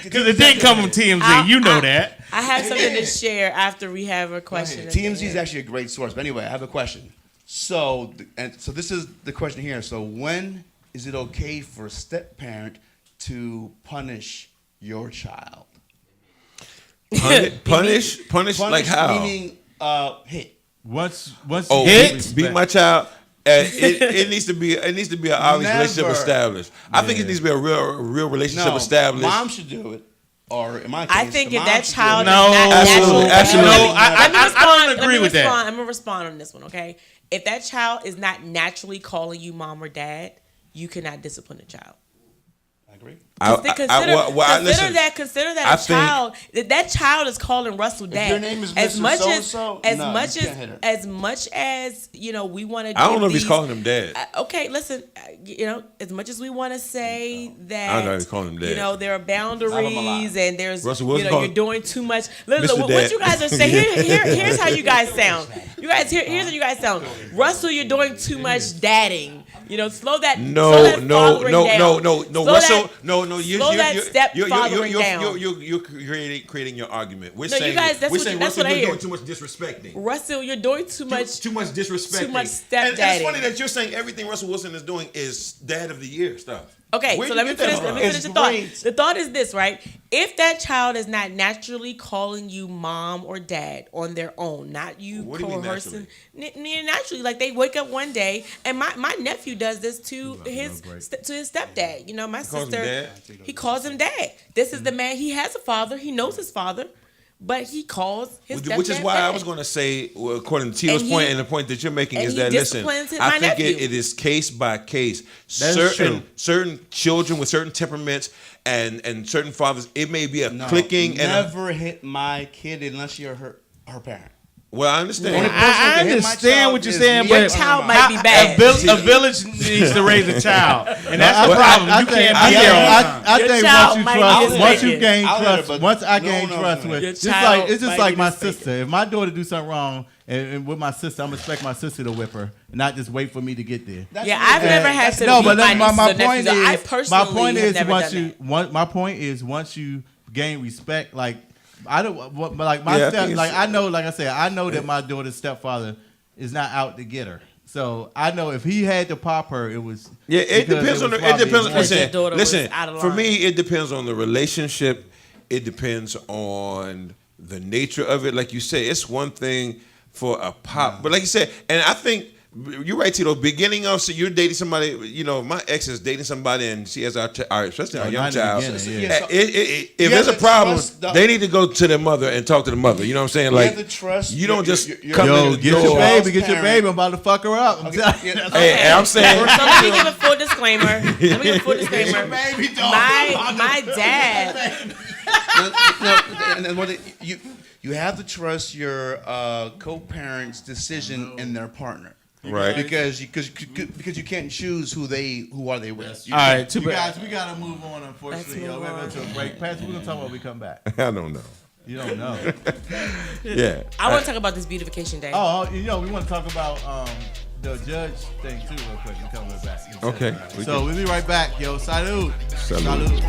Because it didn't come from TMZ. You know that. I have something to share after we have a question. at the TMZ is end. actually a great source. But anyway, I have a question. So this is the question here. So when is it okay for a step parent to punish your child? Punish like how? Meaning, hit. Once Oh, you Hit? beat my child. It needs to be an obvious relationship Never. established. I think it needs to be a real relationship established. Mom should do it. Or in my case, I think the if mom that should do child it. is No, not absolutely, naturally, absolutely. No, I don't agree with that. I'm gonna respond on this one, okay? If that child is not naturally calling you mom or dad, you cannot discipline a child. I agree. Consider that I a think- child. That child is calling Russell dad. your name is as Mr. much So-and-so, as no, much you can't hit her. as much as we want to. I don't know if he's calling him dad. Okay, listen. As much as we want to say that, I don't know if he's calling him dad. there are boundaries and there's, Russell Wilson you're called- doing too much. Listen, Mr. what Dad. you guys are saying. Here's how you guys sound. Here's how you guys sound. Russell, you're doing too much dadding. Slow that. No. Slow that fathering down. No. Slow Russell, that- no. slow that step fathering down. You're creating your argument. We're No, you saying guys, that's we're what- saying that's Russell, what I you're hear. doing too much disrespecting. Russell, you're doing too much. Too much disrespecting. Too much And step-dadding. it's funny that you're saying everything Russell Wilson is doing is dad of the year stuff. Okay, Where so you let me get that finish. from? Let me finish It's the thought. great. The thought is this, right? If that child is not naturally calling you mom or dad on their own, not you What do you mean coercing, naturally, like they wake up one day, and my nephew does this to his stepdad. My calls him sister, dad? he calls him dad. This is the man. He has a father. He knows his father, but he calls his stepdad Which is why dad. I was going to say, according to Tio's And point, he- and the point that you're making and is he that listen, disciplines I my think nephew. it is case by case. That is true. Certain children with certain temperaments and certain fathers, it may be a No, clicking and a, never hit my kid unless you're her parent. well, I understand. Only person I who can hit my understand child what you're is saying, me but or Your child my might mom. be bad. A village needs to raise a child, and that's the problem. You can't be there all the time. I Your think child once you might trust, be once you mistaken. gain I'll let trust, her, but once I no, gain no, trust no. with, Your it's child just might like be my mistaken. sister. If my daughter do something wrong, and with my sister, I'm gonna expect my sister to whip her, and not just wait for me to get there. Yeah, I've never had to. No, beat but my my nieces or point nephews. I is, personally my point have is never once done you, that. my point is once you gain respect, like I don't, but like my Yeah, I step, think like it's- I know, like I said, I know that my daughter's stepfather is not out to get her. So I know if he had to pop her, it was It because depends on was the. It probably depends. more- Your daughter was Listen. out of For line. me, it depends on the relationship. It depends on the nature of it. Like you said, it's one thing for a pop, but like you said, and I think you're right, Tito. Beginning of, so you're dating somebody. My ex is dating somebody, and she has especially our No, young not in the child. beginning, yeah. If You there's have a to problem, trust the- they need to go to their mother and talk to the mother. You know what I'm saying? You Like have to trust you don't your- just your- come Yo, in the get your door. baby, get your Parent. baby. I'm about to fuck her up. I'm telling you. Hey, and I'm saying. So let me give a full disclaimer. Let me give a full disclaimer. Baby, dog. My dad. And then you have to trust your co-parent's decision in their partner. Right. Because you can't choose who are they with. All right, too You bad. guys, we gotta move on. Unfortunately, Let's yo, move we're gonna on. go to a break. Pastor, we're gonna talk about when we come back. I don't know. You don't know. Yeah. I want to talk about this beautification day. Oh, we want to talk about the judge thing too real quick. And coming back. Okay. So we'll be right back, yo. Salud. Salud.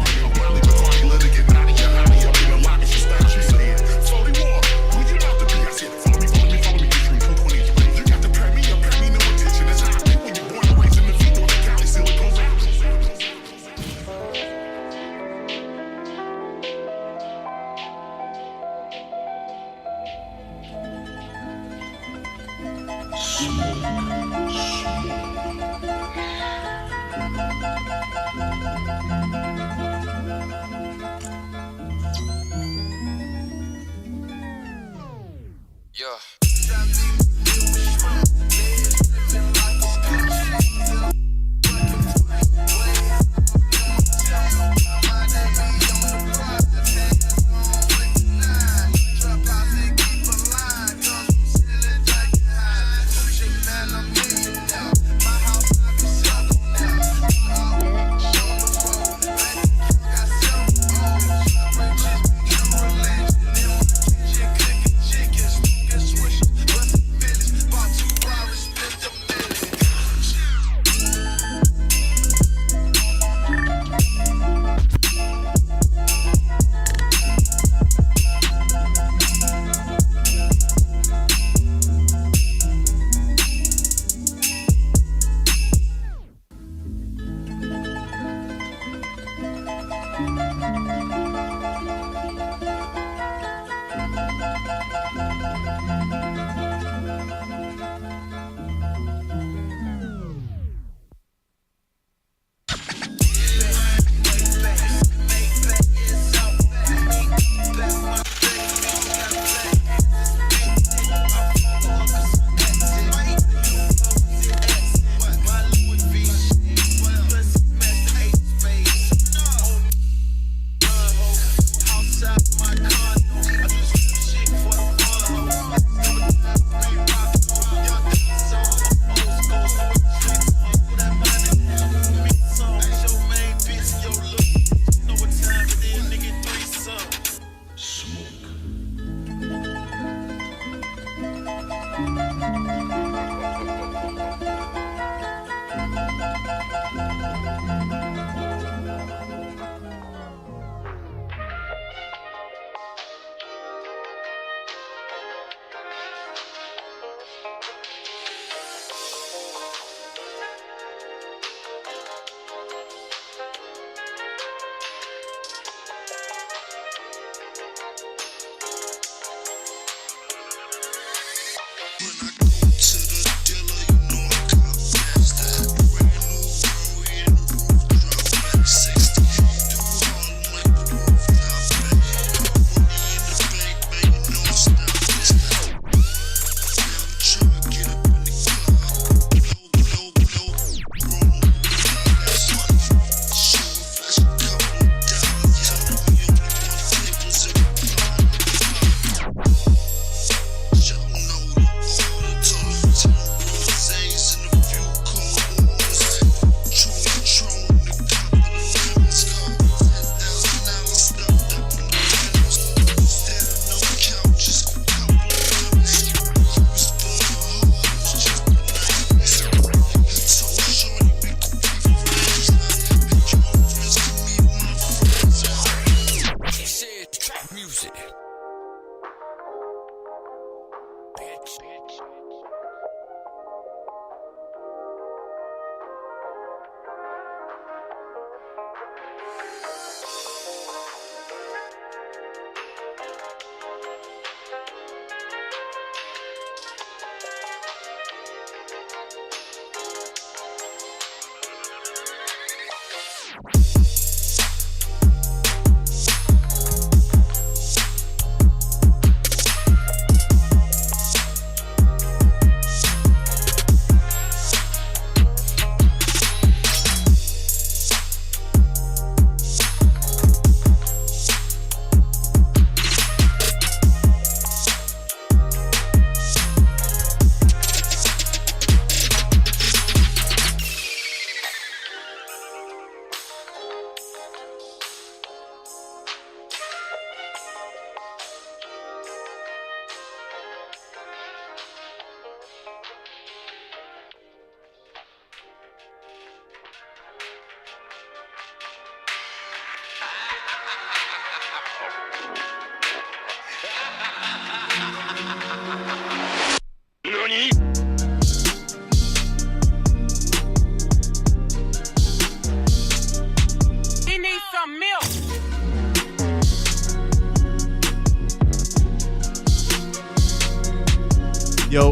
Yo,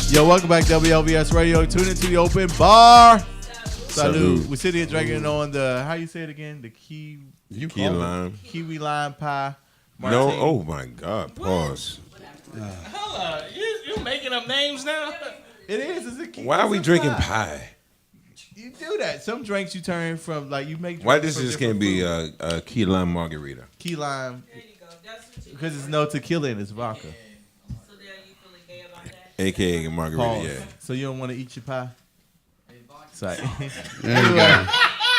yo, welcome back to WLVS Radio. Tune into the open bar. Salud. We're sitting here drinking on the, how you say it again? The kiwi lime pie. No, martini. oh my God, pause. Hold on, you making up names now? It is. It's a kiwi. Why are we drinking pie? You do that. Some drinks you turn from, like, you make. Why drinks this from just can't different be a key lime margarita? key lime? There you go. That's what you Because it's no tequila in it's vodka. So there you feeling gay about that? AKA margarita, Pause. yeah. So you don't want to eat your pie? Sorry. There you go.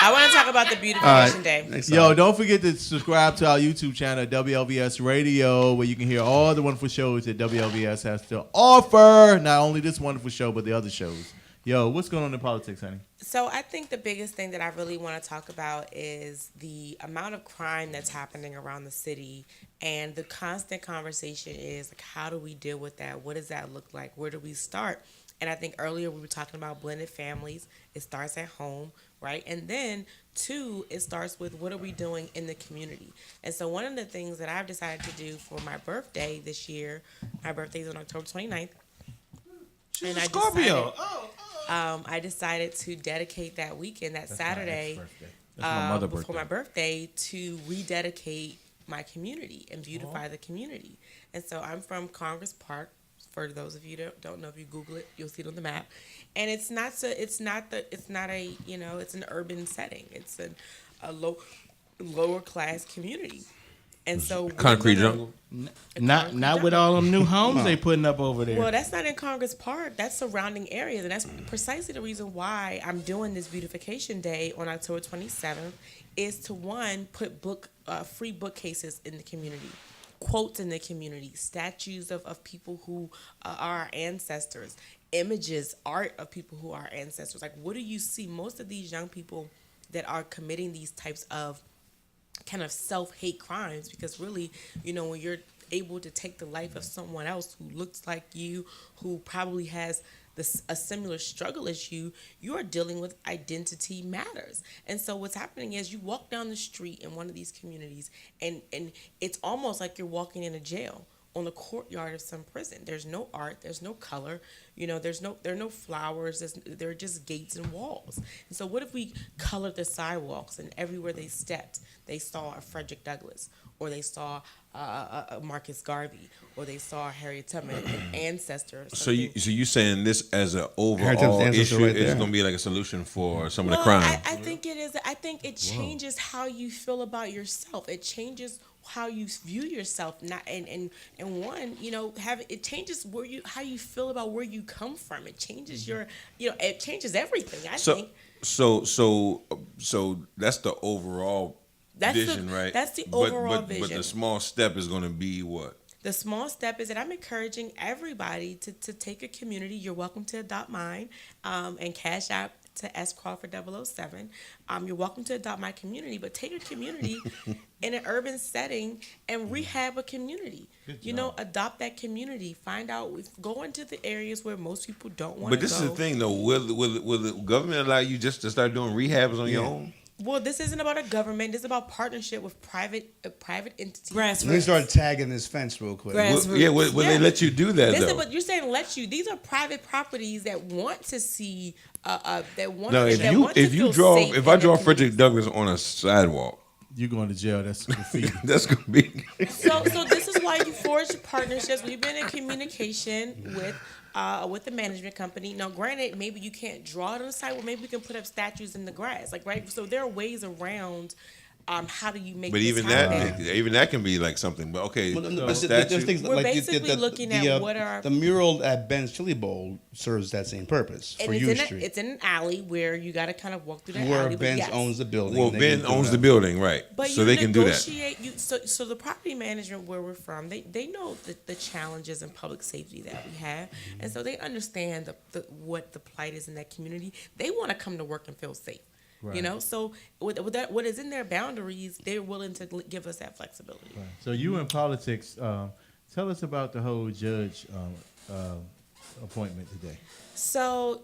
I want to talk about the beautification day. Next Yo, time. don't forget to subscribe to our YouTube channel, WLVS Radio, where you can hear all the wonderful shows that WLVS has to offer. Not only this wonderful show, but the other shows. Yo, what's going on in politics, honey? So I think the biggest thing that I really want to talk about is the amount of crime that's happening around the city, and the constant conversation is like, how do we deal with that? What does that look like? Where do we start? And I think earlier we were talking about blended families. It starts at home, right? And then, two, it starts with what are we doing in the community? And so one of the things that I've decided to do for my birthday this year, my birthday is on October 29th. She's And a I Scorpio. I decided to dedicate that weekend, that Saturday, That's my mother's before birthday. my birthday, to rededicate my community and beautify the community. And so I'm from Congress Park. For those of you that don't know, if you Google it, you'll see it on the map. And it's not a it's an urban setting. It's a lower class community. And so Concrete jungle. Not with all them new homes they putting up over there. Well, that's not in Congress Park. That's surrounding areas, and that's precisely the reason why I'm doing this beautification day on October 27th. Is to one, put free bookcases in the community, quotes in the community, statues of people who are our ancestors, images, art of people who are our ancestors. Like, what do you see? Most of these young people that are committing these types of kind of self-hate crimes, because really, when you're able to take the life of someone else who looks like you, who probably has a similar struggle as you are dealing with identity matters. And so what's happening is you walk down the street in one of these communities, and it's almost like you're walking in a jail on the courtyard of some prison. There's no art, there's no color, there are no flowers, there are just gates and walls. And so what if we colored the sidewalks, and everywhere they stepped, they saw a Frederick Douglass, or they saw a Marcus Garvey, or they saw Harriet Tubman, an ancestor. So you saying this as an Tubman's overall ancestor issue right is there. going to be like a solution for some of the Well, crime? I think it is. I think it changes how you feel about yourself. It changes how you view yourself. Not and one, it changes how you feel about where you come from. It changes it changes everything. I think. So that's the overall vision, right? That's the overall But vision. the small step is going to be what? The small step is that I'm encouraging everybody to take a community. You're welcome to adopt mine, and cash out to S Crawford 007. You're welcome to adopt my community, but take a community in an urban setting and rehab a community. Adopt that community. Find out, go into the areas where most people don't want to go. But this is the thing, though. Will the government allow you just to start doing rehabs on your own? Well, this isn't about a government. This is about partnership with private entities. Let me start tagging this fence real quick. Grassroots. Will they let you do that, Listen, though? but you're saying let you. These are private properties that want to see. No, if I I draw Frederick Douglass on a sidewalk, You're going to jail. That's graffiti. that's going to be. So this is why you forge partnerships. We've been in communication with the management company. Now, granted, maybe you can't draw it on the site. Well, maybe we can put up statues in the grass, right? So there are ways around. How do you make? But this even happen? that can be like something. But okay, But statue. there's things We're like basically looking at what are- the mural at Ben's Chili Bowl serves that same purpose And for it's U in Street, it's in an alley where you got to kind of walk through that where alley. but Ben's yes. owns the building. Well, They Ben can do owns that. the building, right? But So you they can do that. negotiate. So the property management where we're from, they know the challenges in public safety that we have, and so they understand what the plight is in that community. They want to come to work and feel safe. Right. So with that, what is in their boundaries, they're willing to give us that flexibility. Right. So you in politics, tell us about the whole judge appointment today. So,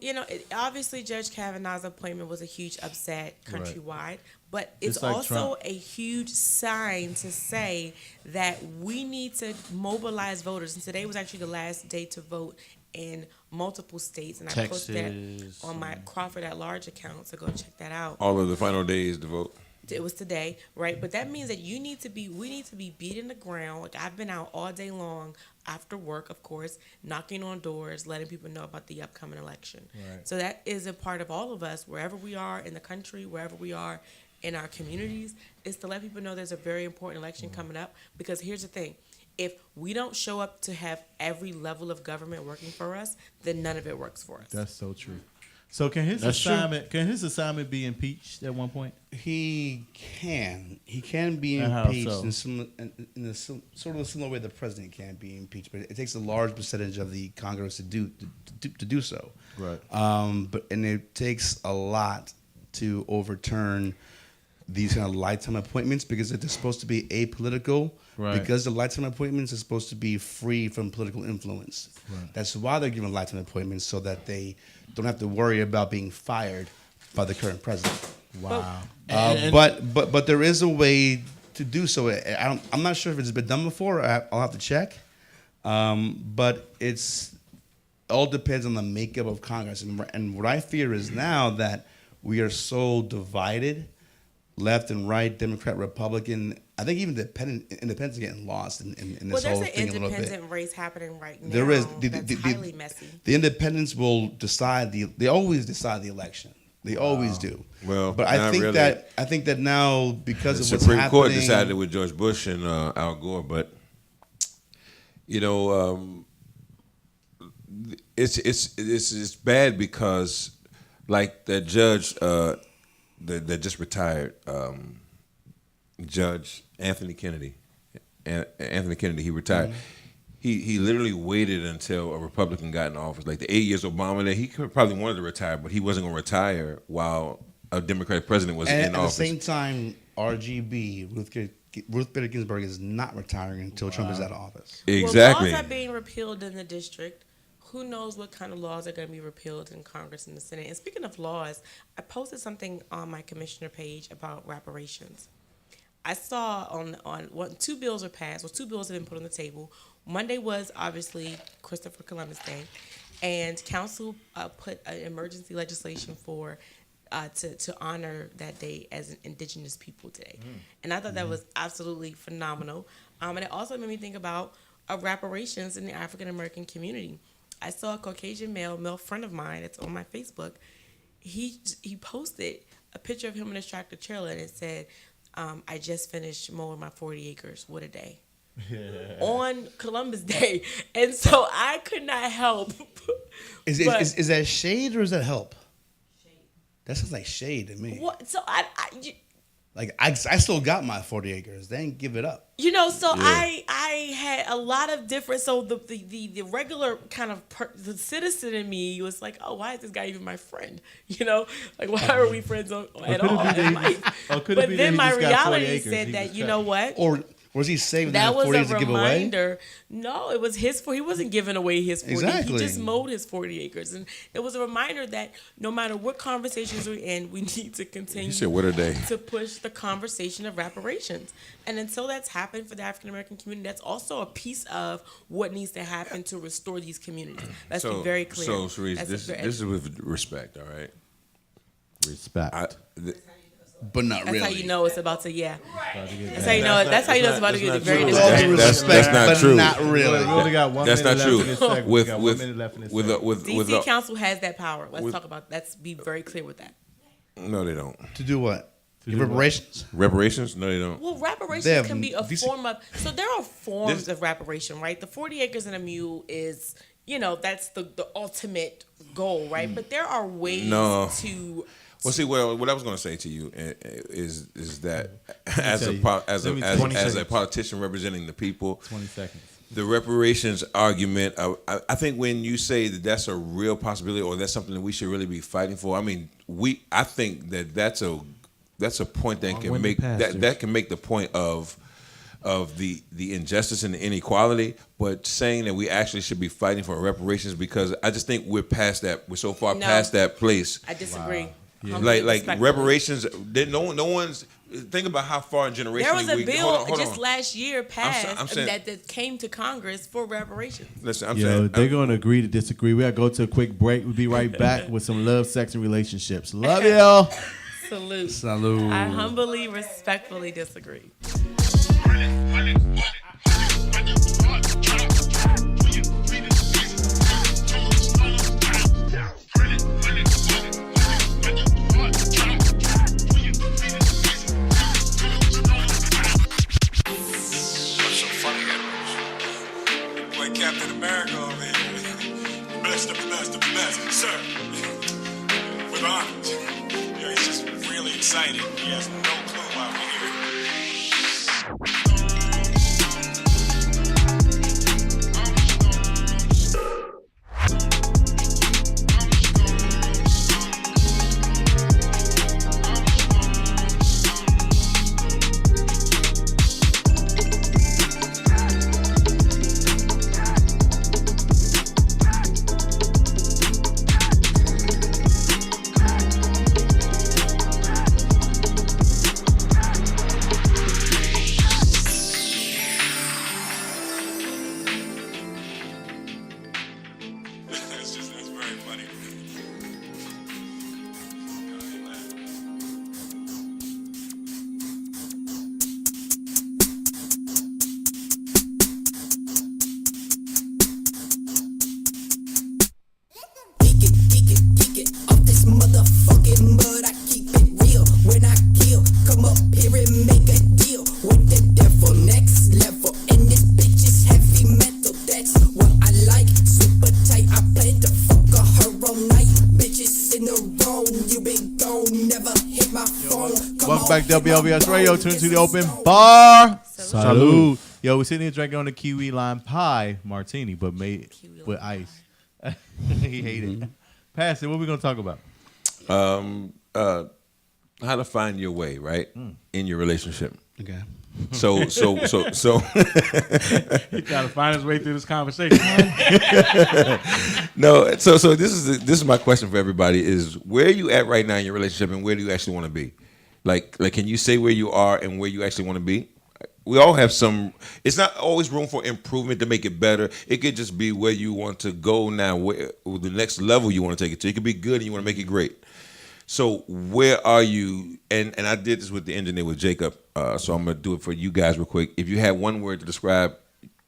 obviously Judge Kavanaugh's appointment was a huge upset countrywide, But it's Just like also Trump. a huge sign to say that we need to mobilize voters. And today was actually the last day to vote in multiple states. And I posted Texas, that on my Crawford at Large account, so go check that out. All of the final days to vote. It was today, right? But that means that we need to be beating the ground. Like, I've been out all day long after work, of course, knocking on doors, letting people know about the upcoming election. Right. So that is a part of all of us, wherever we are in the country, wherever we are in our communities, is to let people know there's a very important election coming up. Because here's the thing. If we don't show up to have every level of government working for us, then none of it works for us. That's so true. So can his That's true. assignment be impeached at one point? He can be And how impeached so? in a sort of a similar way the president can be impeached, but it takes a large percentage of the Congress to do so. Right. But it takes a lot to overturn these kind of lifetime appointments because they're supposed to be apolitical. Right. Because the lifetime appointments are supposed to be free from political influence. Right. That's why they're given lifetime appointments, so that they don't have to worry about being fired by the current president. Wow. But there is a way to do so. I'm not sure if it's been done before. I'll have to check. But it's all depends on the makeup of Congress. And what I fear is now that we are so divided, left and right, Democrat, Republican. I think even independents are getting lost in this whole there's thing an a little bit. independent race happening right now. There is that's highly messy. The independents will decide they always decide the election. They always do. Well, but I not think really. I think that now because The of what's Supreme happening, Court decided with George Bush and Al Gore, but it's bad because like that judge that just retired, Judge Anthony Kennedy. Anthony Kennedy, he retired. Mm-hmm. He literally waited until a Republican got in office. Like the 8 years Obama there, he probably wanted to retire, but he wasn't going to retire while a Democratic president was and in at the office. same time, RGB Ruth Bader Ginsburg is not retiring until Trump is out of office. Exactly. Well, laws are being repealed in the district. Who knows what kind of laws are going to be repealed in Congress and the Senate? And speaking of laws, I posted something on my commissioner page about reparations. I saw two bills are passed. Well, two bills have been put on the table. Monday was obviously Christopher Columbus Day, and council put an emergency legislation for to honor that day as an Indigenous People Day, and I thought that was absolutely phenomenal. And it also made me think about reparations in the African American community. I saw a Caucasian male friend of mine. It's on my Facebook. He posted a picture of him in his tractor trailer, and it said, I just finished mowing my 40 acres. What a day. Yeah. On Columbus Day. And so I could not help. Is that shade or is that help? Shade. That sounds like shade to me. What? So I still got my 40 acres. They didn't give it up. So yeah. I had a lot of different. So the regular kind of the citizen in me was like, oh, why is this guy even my friend? Like why are we friends at all in life? But then my reality said that you know what? Or was he saving that the 40 was a to give away? Reminder. No, it was his. He wasn't giving away his 40. Exactly. He just mowed his 40 acres, and it was a reminder that no matter what conversations we're in, we need to continue. He said, "What a day!" To push the conversation of reparations, and until that's happened for the African American community, that's also a piece of what needs to happen to restore these communities. Let's be very clear. So, Cerise, this is with respect, all right? Respect. But not really. That's how you know it's about to, yeah. That's how you know. That's how you know it's about to get very That's not true. Not really. We only got 1 That's minute not true. left in this segment. We got 1 minute left in this segment. DC Council has that power. Let's be very clear with that. No, they don't. To do what? Reparations? Reparations? No, they don't. Well, reparations can be a form of. So there are forms of reparation, right? The 40 acres and a mule is, that's the ultimate goal, right? But there are ways to. Well, see, what I was going to say to you is that as a politician representing the people, 20 seconds. The reparations argument, I think when you say that that's a real possibility or that's something that we should really be fighting for, I mean, I think that's a point that can make that can make the point of the injustice and the inequality, but saying that we actually should be fighting for reparations because I just think we're past that. We're so far past that place. I disagree. Humbly, Like respectfully. reparations. No one's. Think about how far in generationally There was a we. bill Hold on. just last year passed I'm saying- that came to Congress for reparations. Listen, I'm Yo, saying they're going to agree to disagree. We got to go to a quick break. We'll be right back with some love, sex, and relationships. Love y'all. Salute. Salud. I humbly, respectfully disagree. What's so funny, Edwards? Boy, Captain America over here. Best of the best of the best, sir. With honors. Yeah, he's just really excited. He has no clue why we're here. That's very funny. Oh, he laughed. Off this motherfucking mud, I keep it real. When I kill, come up here and make a deal with the devil. Next level, and this bitch is heavy metal. That's what I like. Super tight, I plan to fuck her all night. Bitches in the wrong, you been gone, never hit my phone. Come Welcome on, back to hit my WLVS Radio. phone. Tune to the This open song. bar. Salud. Salud. Yo, we're sitting here drinking on the kiwi lime pie martini, but made with ice. He hated it. Pass it. What we gonna talk about? how to find your way, right, in your relationship. Okay. So He got to find his way through this conversation. no. So this is my question for everybody: is where are you at right now in your relationship, and where do you actually want to be? Like, can you say where you are and where you actually want to be? We all have some. It's not always room for improvement to make it better. It could just be where you want to go now, where the next level you want to take it to. It could be good and you want to make it great. So where are you? And I did this with the engineer with Jacob. So I'm gonna do it for you guys real quick. If you had one word to describe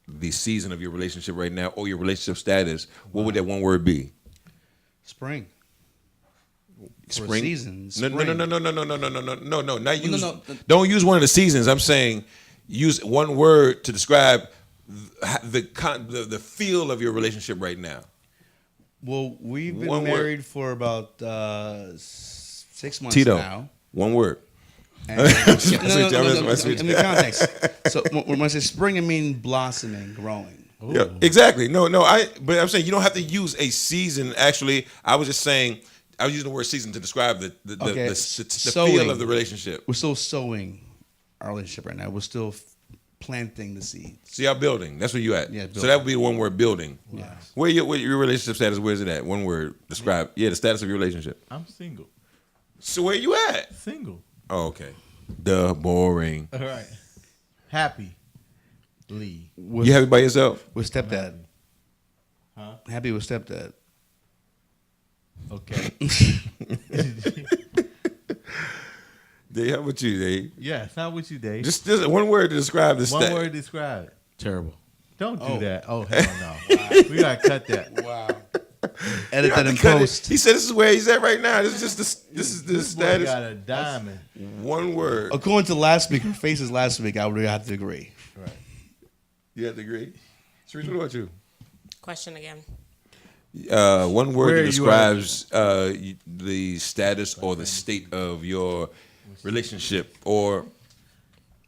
the season of your relationship right now or your relationship status, what would that one word be? Spring. For a Spring. season. No. Spring. Not use. no. Don't use one of the seasons. I'm saying use one word to describe the feel of your relationship right now. Well, we've been One word. married for about 6 months Tito, now. one word. And, Let me context. So when I say spring, I mean blossoming, growing. Yeah, exactly. No. But I'm saying you don't have to use a season. Actually, I was just saying I was using the word season to describe the Sowing. feel of the relationship. We're still sowing our relationship right now. We're still planting the seeds. So y'all building. That's where you at. Yeah, So building. that would be one word, building. Yes. Where your relationship status? Where is it at? One word. Describe. Yeah, the status of your relationship. I'm single. So where you at? Single. Oh, okay. Duh, boring. All right. Happy. Lee. You happy by yourself? With stepdad. Huh? Happy with stepdad. Okay. Dave, how about you, Dave? Yes. How with you, Dave? Just one word to describe this. one word describe it. Terrible. Don't do that. Oh hell no. We gotta cut that. Wow. You Edit have that to in cut it. post. He said this is where he's at right now. This is just this is the This boy status. got a diamond. One word. According to last week, her faces last week, I would have to agree. Right. You have to agree. Cerise, what about you? Question again. One Where word are that you at? describes the status or the state of your relationship or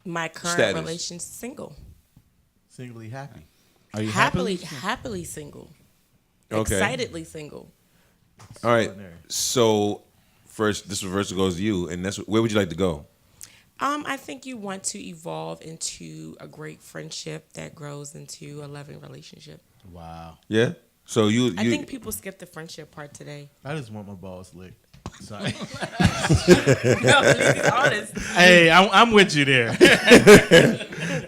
My current Status. relation's single. Singly happy. Are you Happily single. Okay. Excitedly single. All right. Extraordinary. So first, this first goes to you, and that's where would you like to go? I think you want to evolve into a great friendship that grows into a loving relationship. Wow. Yeah. So you I think people skip the friendship part today. I just want my balls licked. Sorry. No, at least he's honest. Hey, I'm with you there.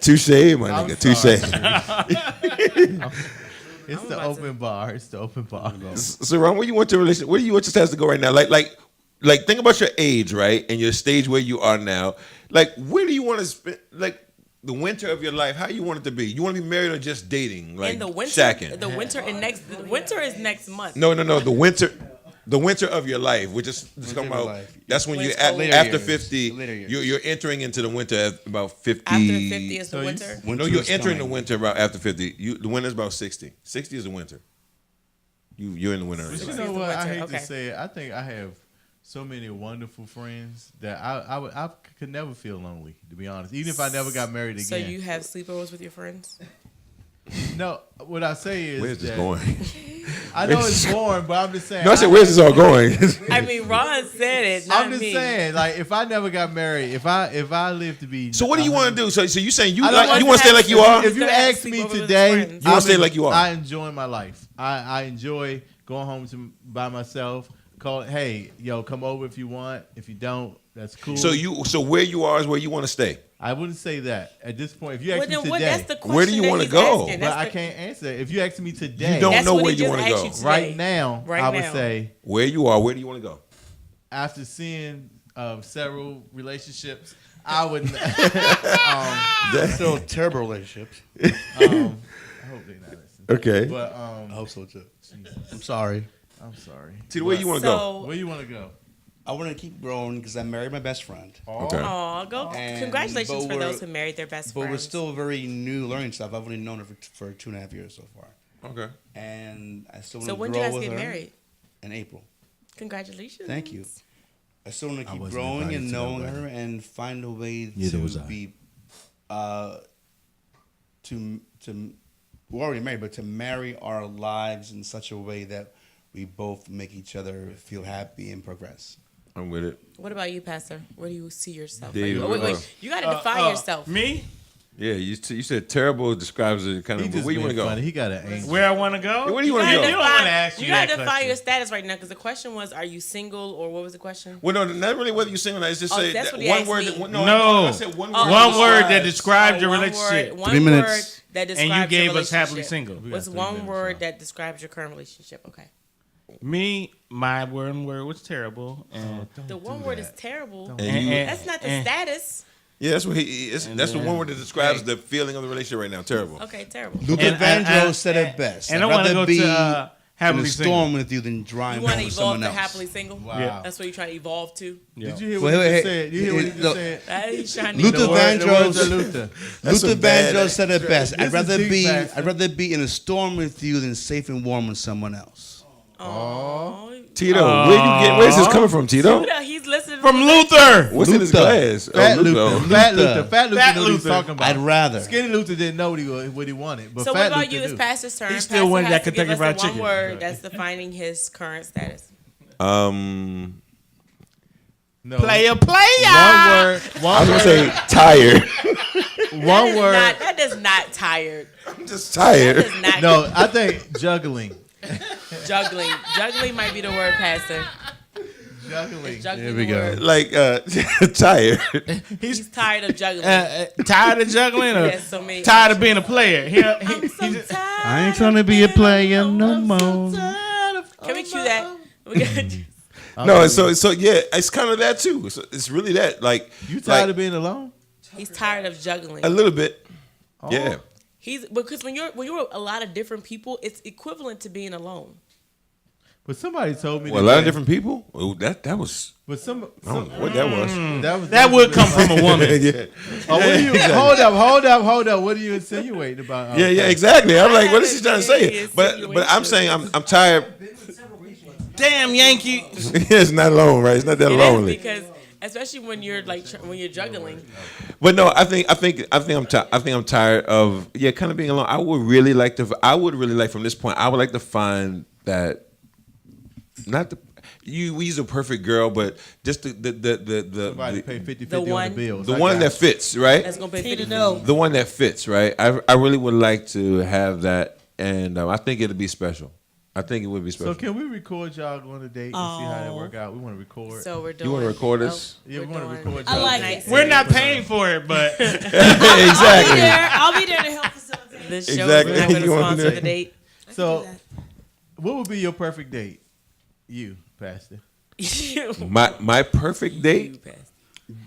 Touche, my I'm nigga. Touche. It's the open bar. It's the open bar. So, Ron, where you want your relationship? Where do you want your status to go right now? Like, think about your age, right, and your stage where you are now. Like, where do you want to spend? Like, the winter of your life. How you want it to be? You want to be married or just dating? Like, And the winter, shacking? the winter is next month. No. The winter of your life. We're just talking about. life. That's when When you it's cold. Later after years. 50. Later years. You're entering into the winter at about 50. After 50 is the winter. No, you're entering the winter about after 50. The winter is about 60. 60 is the winter. You're in the winter. But you It's know the what? I winter, hate okay. to say it. I think I have so many wonderful friends that I could never feel lonely, to be honest. Even if I never got married again. So you have sleepovers with your friends? No, what I say is Where's this that going? I know it's boring, but I'm just saying. No, I said, where's this all going? I mean, Ron said it, not I'm just me. saying, like, if I never got married, if I live to be. So what do you want to do? So you saying you I don't want to stay like you are? If you Instead of ask me sleep over with today, friends. You wanna stay like you are? I enjoy my life. I enjoy going home by myself. Hey, yo, come over if you want. If you don't, that's cool. So where you are is where you want to stay. I wouldn't say that at this point. If you ask Well, me then today, what, that's the question Where do you that wanna he's go? asking. but That's I the- can't answer. If you ask me today, You don't That's know what where he you just want to asked go. you today. right now, Right I would now. say Where you are, where do you want to go? after seeing several relationships, I would. Still terrible relationships. I hope they're not listening. Okay. But I hope so too. I'm sorry. I'm sorry. See where you want to go. So, Where you want to go? I want to keep growing because I married my best friend. Okay. aw, go. And- Congratulations but for those we're- who married their best But friends. we're still very new learning stuff. I've only known her for 2.5 years so far. Okay. And I still want So to when grow do you guys with get her married? in April. Congratulations. Thank you. I still want to keep wasn't growing invited and to that knowing wedding. her and find a way Neither to was I. be, to we're already married, but to marry our lives in such a way that we both make each other feel happy and progress. I'm with it. What about you, Pastor? Where do you see yourself? Dave, wait. You got to define yourself. Me? Yeah, you said terrible describes it kind He of. just Where you want to being go? funny. He got an angel. Where I want to go? Where do you want to gotta go? You don't want to ask You you got that to define question. your status right now because the question was, are you single or what was the question? Well, no, not really whether you single or not. It's just Oh, say that's that what he one asked word. me. That, No. I said one word. Oh, One word that describes your one relationship. Word, one 3 word minutes. that describes And you your gave us relationship. happily single. What's 3 one minutes, word y'all. that describes your current relationship? Okay. Me, my one word was terrible. And, The one word is terrible. And you- That's not the status. Yeah, that's what he is. That's the one word that describes the feeling of the relationship right now. Terrible. Okay, terrible. Luther And- Vandross said it best. and I'd I want to rather go be to in happily a single. storm with you than drawing You want to with evolve someone to else. happily single? Wow. That's what you're trying to evolve to? Yeah. Did you hear Wait, what he wait, just said? You hear what he just look. said? That he's trying to Luther The words Vandross. of Luther. That's Luther some bad- Vandross said it best. This I'd is rather deep, be Pastor. I'd rather be in a storm with you than safe and warm with someone else. Oh, Tito, where's this coming from, Tito? he's listening From to Luther. What's in his Luther. glass? Fat Oh, Luther. Luther. Fat Luther. Fat Luther Fat knew what he was Luther. talking about. I'd rather. Skinny Luther didn't know what he wanted. But So Fat what about Luther you? It's knew. Pastor's turn. He still Pastor wanted has that to give Kentucky us Fried the one Chicken. word that's defining his current status. No. Player. One word. I One was gonna word. say tired. One word. That does not tired. I'm just That tired. does not No, I think juggling. juggling. Juggling might be the word, Pastor. Juggling. Juggling Here we the go. word. Like tired. He's tired of juggling. Tired of juggling or Yes, so many tired of being a player? I'm so tired. I ain't trying to be a player no more. Can we cue that? We got- No, so yeah, it's kind of that too. It's really that. Like You tired like, of being alone? He's tired of juggling. a little bit. Yeah. He's because when you're with a lot of different people, it's equivalent to being alone. But somebody told me Well, a lot of different people. Well, that was. But some I don't know what that was. That would come from a woman. yeah. Oh, what are you, hold up. What are you insinuating about? Yeah, exactly. I'm like, what is he trying to haven't say? been But I'm saying I'm tired. Damn Yankee. It's not alone, right? It's not that It is lonely. because especially when you're when you're juggling. But no, I think I'm tired of kind of being alone. I would really like from this point. I would like to find that not the we's a perfect girl, but just Somebody pay 50-50 on one- the bills. the I one got that fits, right? That's gonna pay Tina, 50. no. The one that fits, right? I really would like to have that, and I think it'll be special. I think it would be special. So can we record y'all going on a date and see how that work out? We want to record. So we're doing. You want to record us? Yeah, we want to record. I y'all like date. it. We're not paying for it, but Exactly. I'll be there to help facilitate. This show Exactly. is not going to You want sponsor to- the date. So, what would be your perfect date? You, Pastor. My perfect date.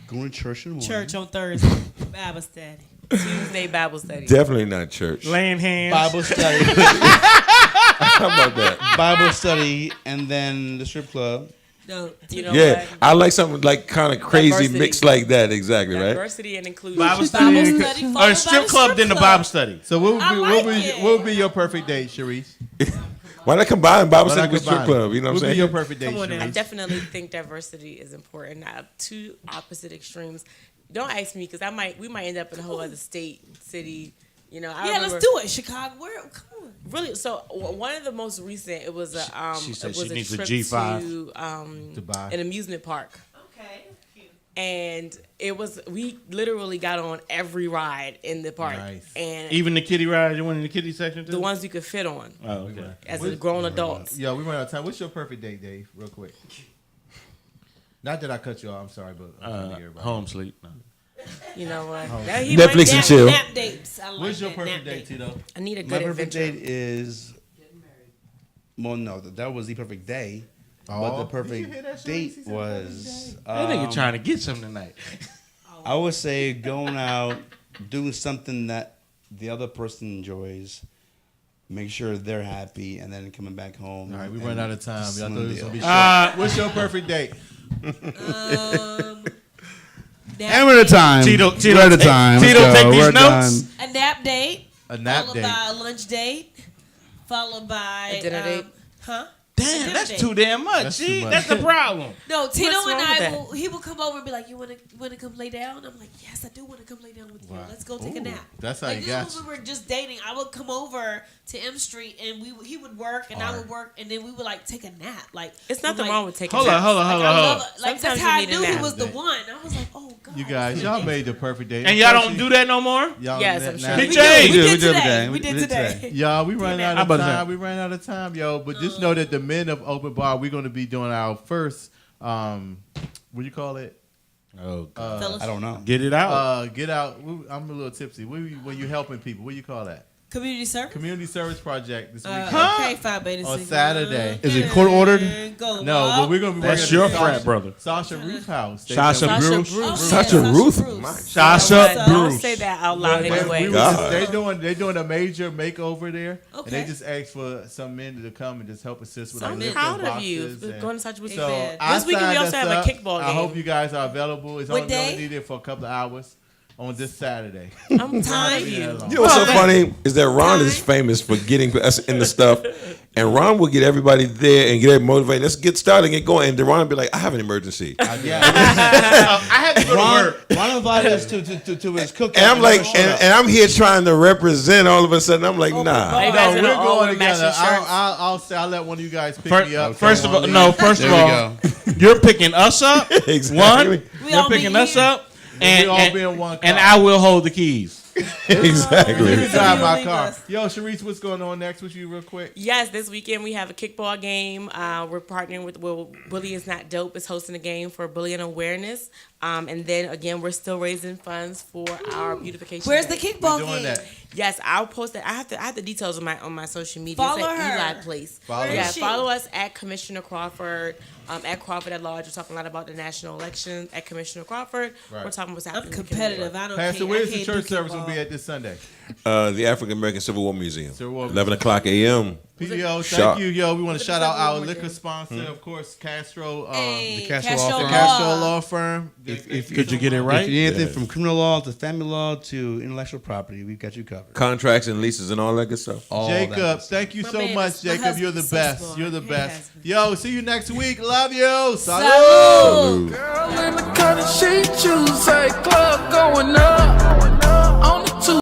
Going to church in the morning. Church on Thursday. Bible study. Tuesday Bible study. Definitely not church. laying hands. Bible study. How about that? Bible study, and then the strip club. No, You know Yeah, what? I like something like kind of crazy Diversity. mixed like that. Exactly, right? Diversity and inclusion. Bible Bible study, study followed or by strip the club, strip then the club. Bible study. So what would I be like what it. would be your perfect date, Sharice? Why not combine Bible Why study not with strip combine club? it? You know what I'm What would be saying? your perfect date, Come on now. I Sharice? definitely think diversity is important. I have two opposite extremes. Don't ask me because we might end up in a whole other state, city. You know, I Yeah, remember, let's do it. Chicago. Where? Come on. Really, so one of the most recent, it was a She said it was she needs a trip G5 to Dubai. an amusement park, Okay. Cute. and we literally got on every ride in the park, Nice. and Even the kiddie ride, you went in the kiddie section too? the ones you could fit on Oh, okay. as a grown adults. Yeah, we run out of time. What's your perfect date, Dave? Real quick. Not that I cut you off. I'm sorry, but I'm trying to hear about it. Home sleep. No. You know what? Netflix and chill. Nap dates. I like What's your that. perfect Nap date, Tito? I need a My good perfect adventure. date is. Well, no, that was the perfect day. But Oh. the Did perfect you hear that, Sharice? date He said was. That nigga trying to get something tonight. I would say going out, doing something that the other person enjoys, make sure they're happy, and then coming back home. All right, we and run out of time. Y'all sealing thought it the was gonna be deal. short. What's your perfect date? And we're at a time. Tito we're at a time. Tito, Let's take go. these We're notes. done. A nap date. A nap followed date. by a lunch date. Followed by A dinner date? Huh? Damn, Dinner that's date. too damn much. That's See, too much. that's the problem. No, Tito What's and wrong I with he will come over and be like, "You want to come lay down?" I'm like, "Yes, I do want to come lay down with you. Wow. Let's go take a Ooh, nap." that's how like you this got was you. when we were just dating. I would come over to M Street and he would work and I would work and then we would like take a nap. Like It's nothing like, wrong with taking. Hold on, naps. hold on, Like, hold I on, love hold on. it. Like Sometimes that's how I you need a knew he nap. was the one. I was like, "Oh God." You guys, y'all made the perfect date. And y'all don't do that no more? Y'all Yes, na- I'm sure. now- Big We change. did We did today. today. We did today. Y'all, we ran out How of about that? time. We ran out of time, yo. But just know that the men of Open Bar, we're going to be doing our first, what do you call it? Oh, God. Fellas, I don't know. Get it out. Get out. I'm a little tipsy. When you helping people, what do you call that? community service. Community service project this weekend. Okay, Phi Beta On Sigma. Saturday. Is it court ordered? Go No, up. but we're going to be That's working your at frat brother. Sasha Ruth House. Sasha Sasha Bruce. Bruce. Oh, Sasha yeah, Ruth. Bruce. My Sasha Don't Bruce. say that out loud They- anyway. we God. they doing a major makeover there, and Okay. they just asked for some men to come and just help assist with. I'm like, lifting proud of you boxes for and- going to such with So Amen. I This weekend we signed also us have a up. kickball I hope game. you guys are available. It's What only day? needed for a couple of hours on this Saturday. I'm proud of you. You know what's so funny is that Ron is famous for getting us in the stuff, and Ron will get everybody there and get everybody motivated. Let's get started and get going. And then Ron will be like, "I have an emergency," Yeah. I had to go to work. Ron invited us to his cookout. and I'm like, never showed up. and I'm here trying to represent. All of a sudden, I'm like, Are nah. you guys No, gonna we're all going wear matching together. shirts? I'll let one of you guys pick First, me up. first of all, Come on no. in. First of There we all, go. you're picking us up. Exactly. One, We you're all be picking us here. up, and all and, be in one and car. I will hold the keys. Exactly. You drive my leave car. us. Yo, Sharice, what's going on next with you, real quick? Yes, this weekend we have a kickball game. We're partnering with Bully Is Not Dope is hosting a game for bullying awareness. And then again, we're still raising funds for our beautification. Where's the day. kickball Doing game? that. Yes, I'll post it. I have the details on my social media. Follow it's at her. Eli Place. Follow Where her. is she? Follow us at Commissioner Crawford. At Crawford at Large, we're talking a lot about the national election. At Commissioner Crawford, Right. we're talking what's I'm happening. in the competitive. community. I don't Pastor, care. where's I the can't church do service going to be kickball. at this Sunday? The African American Civil War Museum, Civil War 11 o'clock a.m. PDO, thank Shop. you, yo. We want to shout out our liquor Museum? sponsor, of course, Castro. Hey, the Castro Castro Law The Firm. Castro Law Firm. Could you get it right? If you need anything from criminal law to family law to intellectual property, we've got you covered. Contracts and leases and all that good stuff. All that Jacob, good stuff. thank you My so man much, is- my Jacob. You're the husband's best. so You're the smart. best. Husband. Yo, see you next week. Love you. Salud. Salud. Girl in the cotton, she choose a club going up.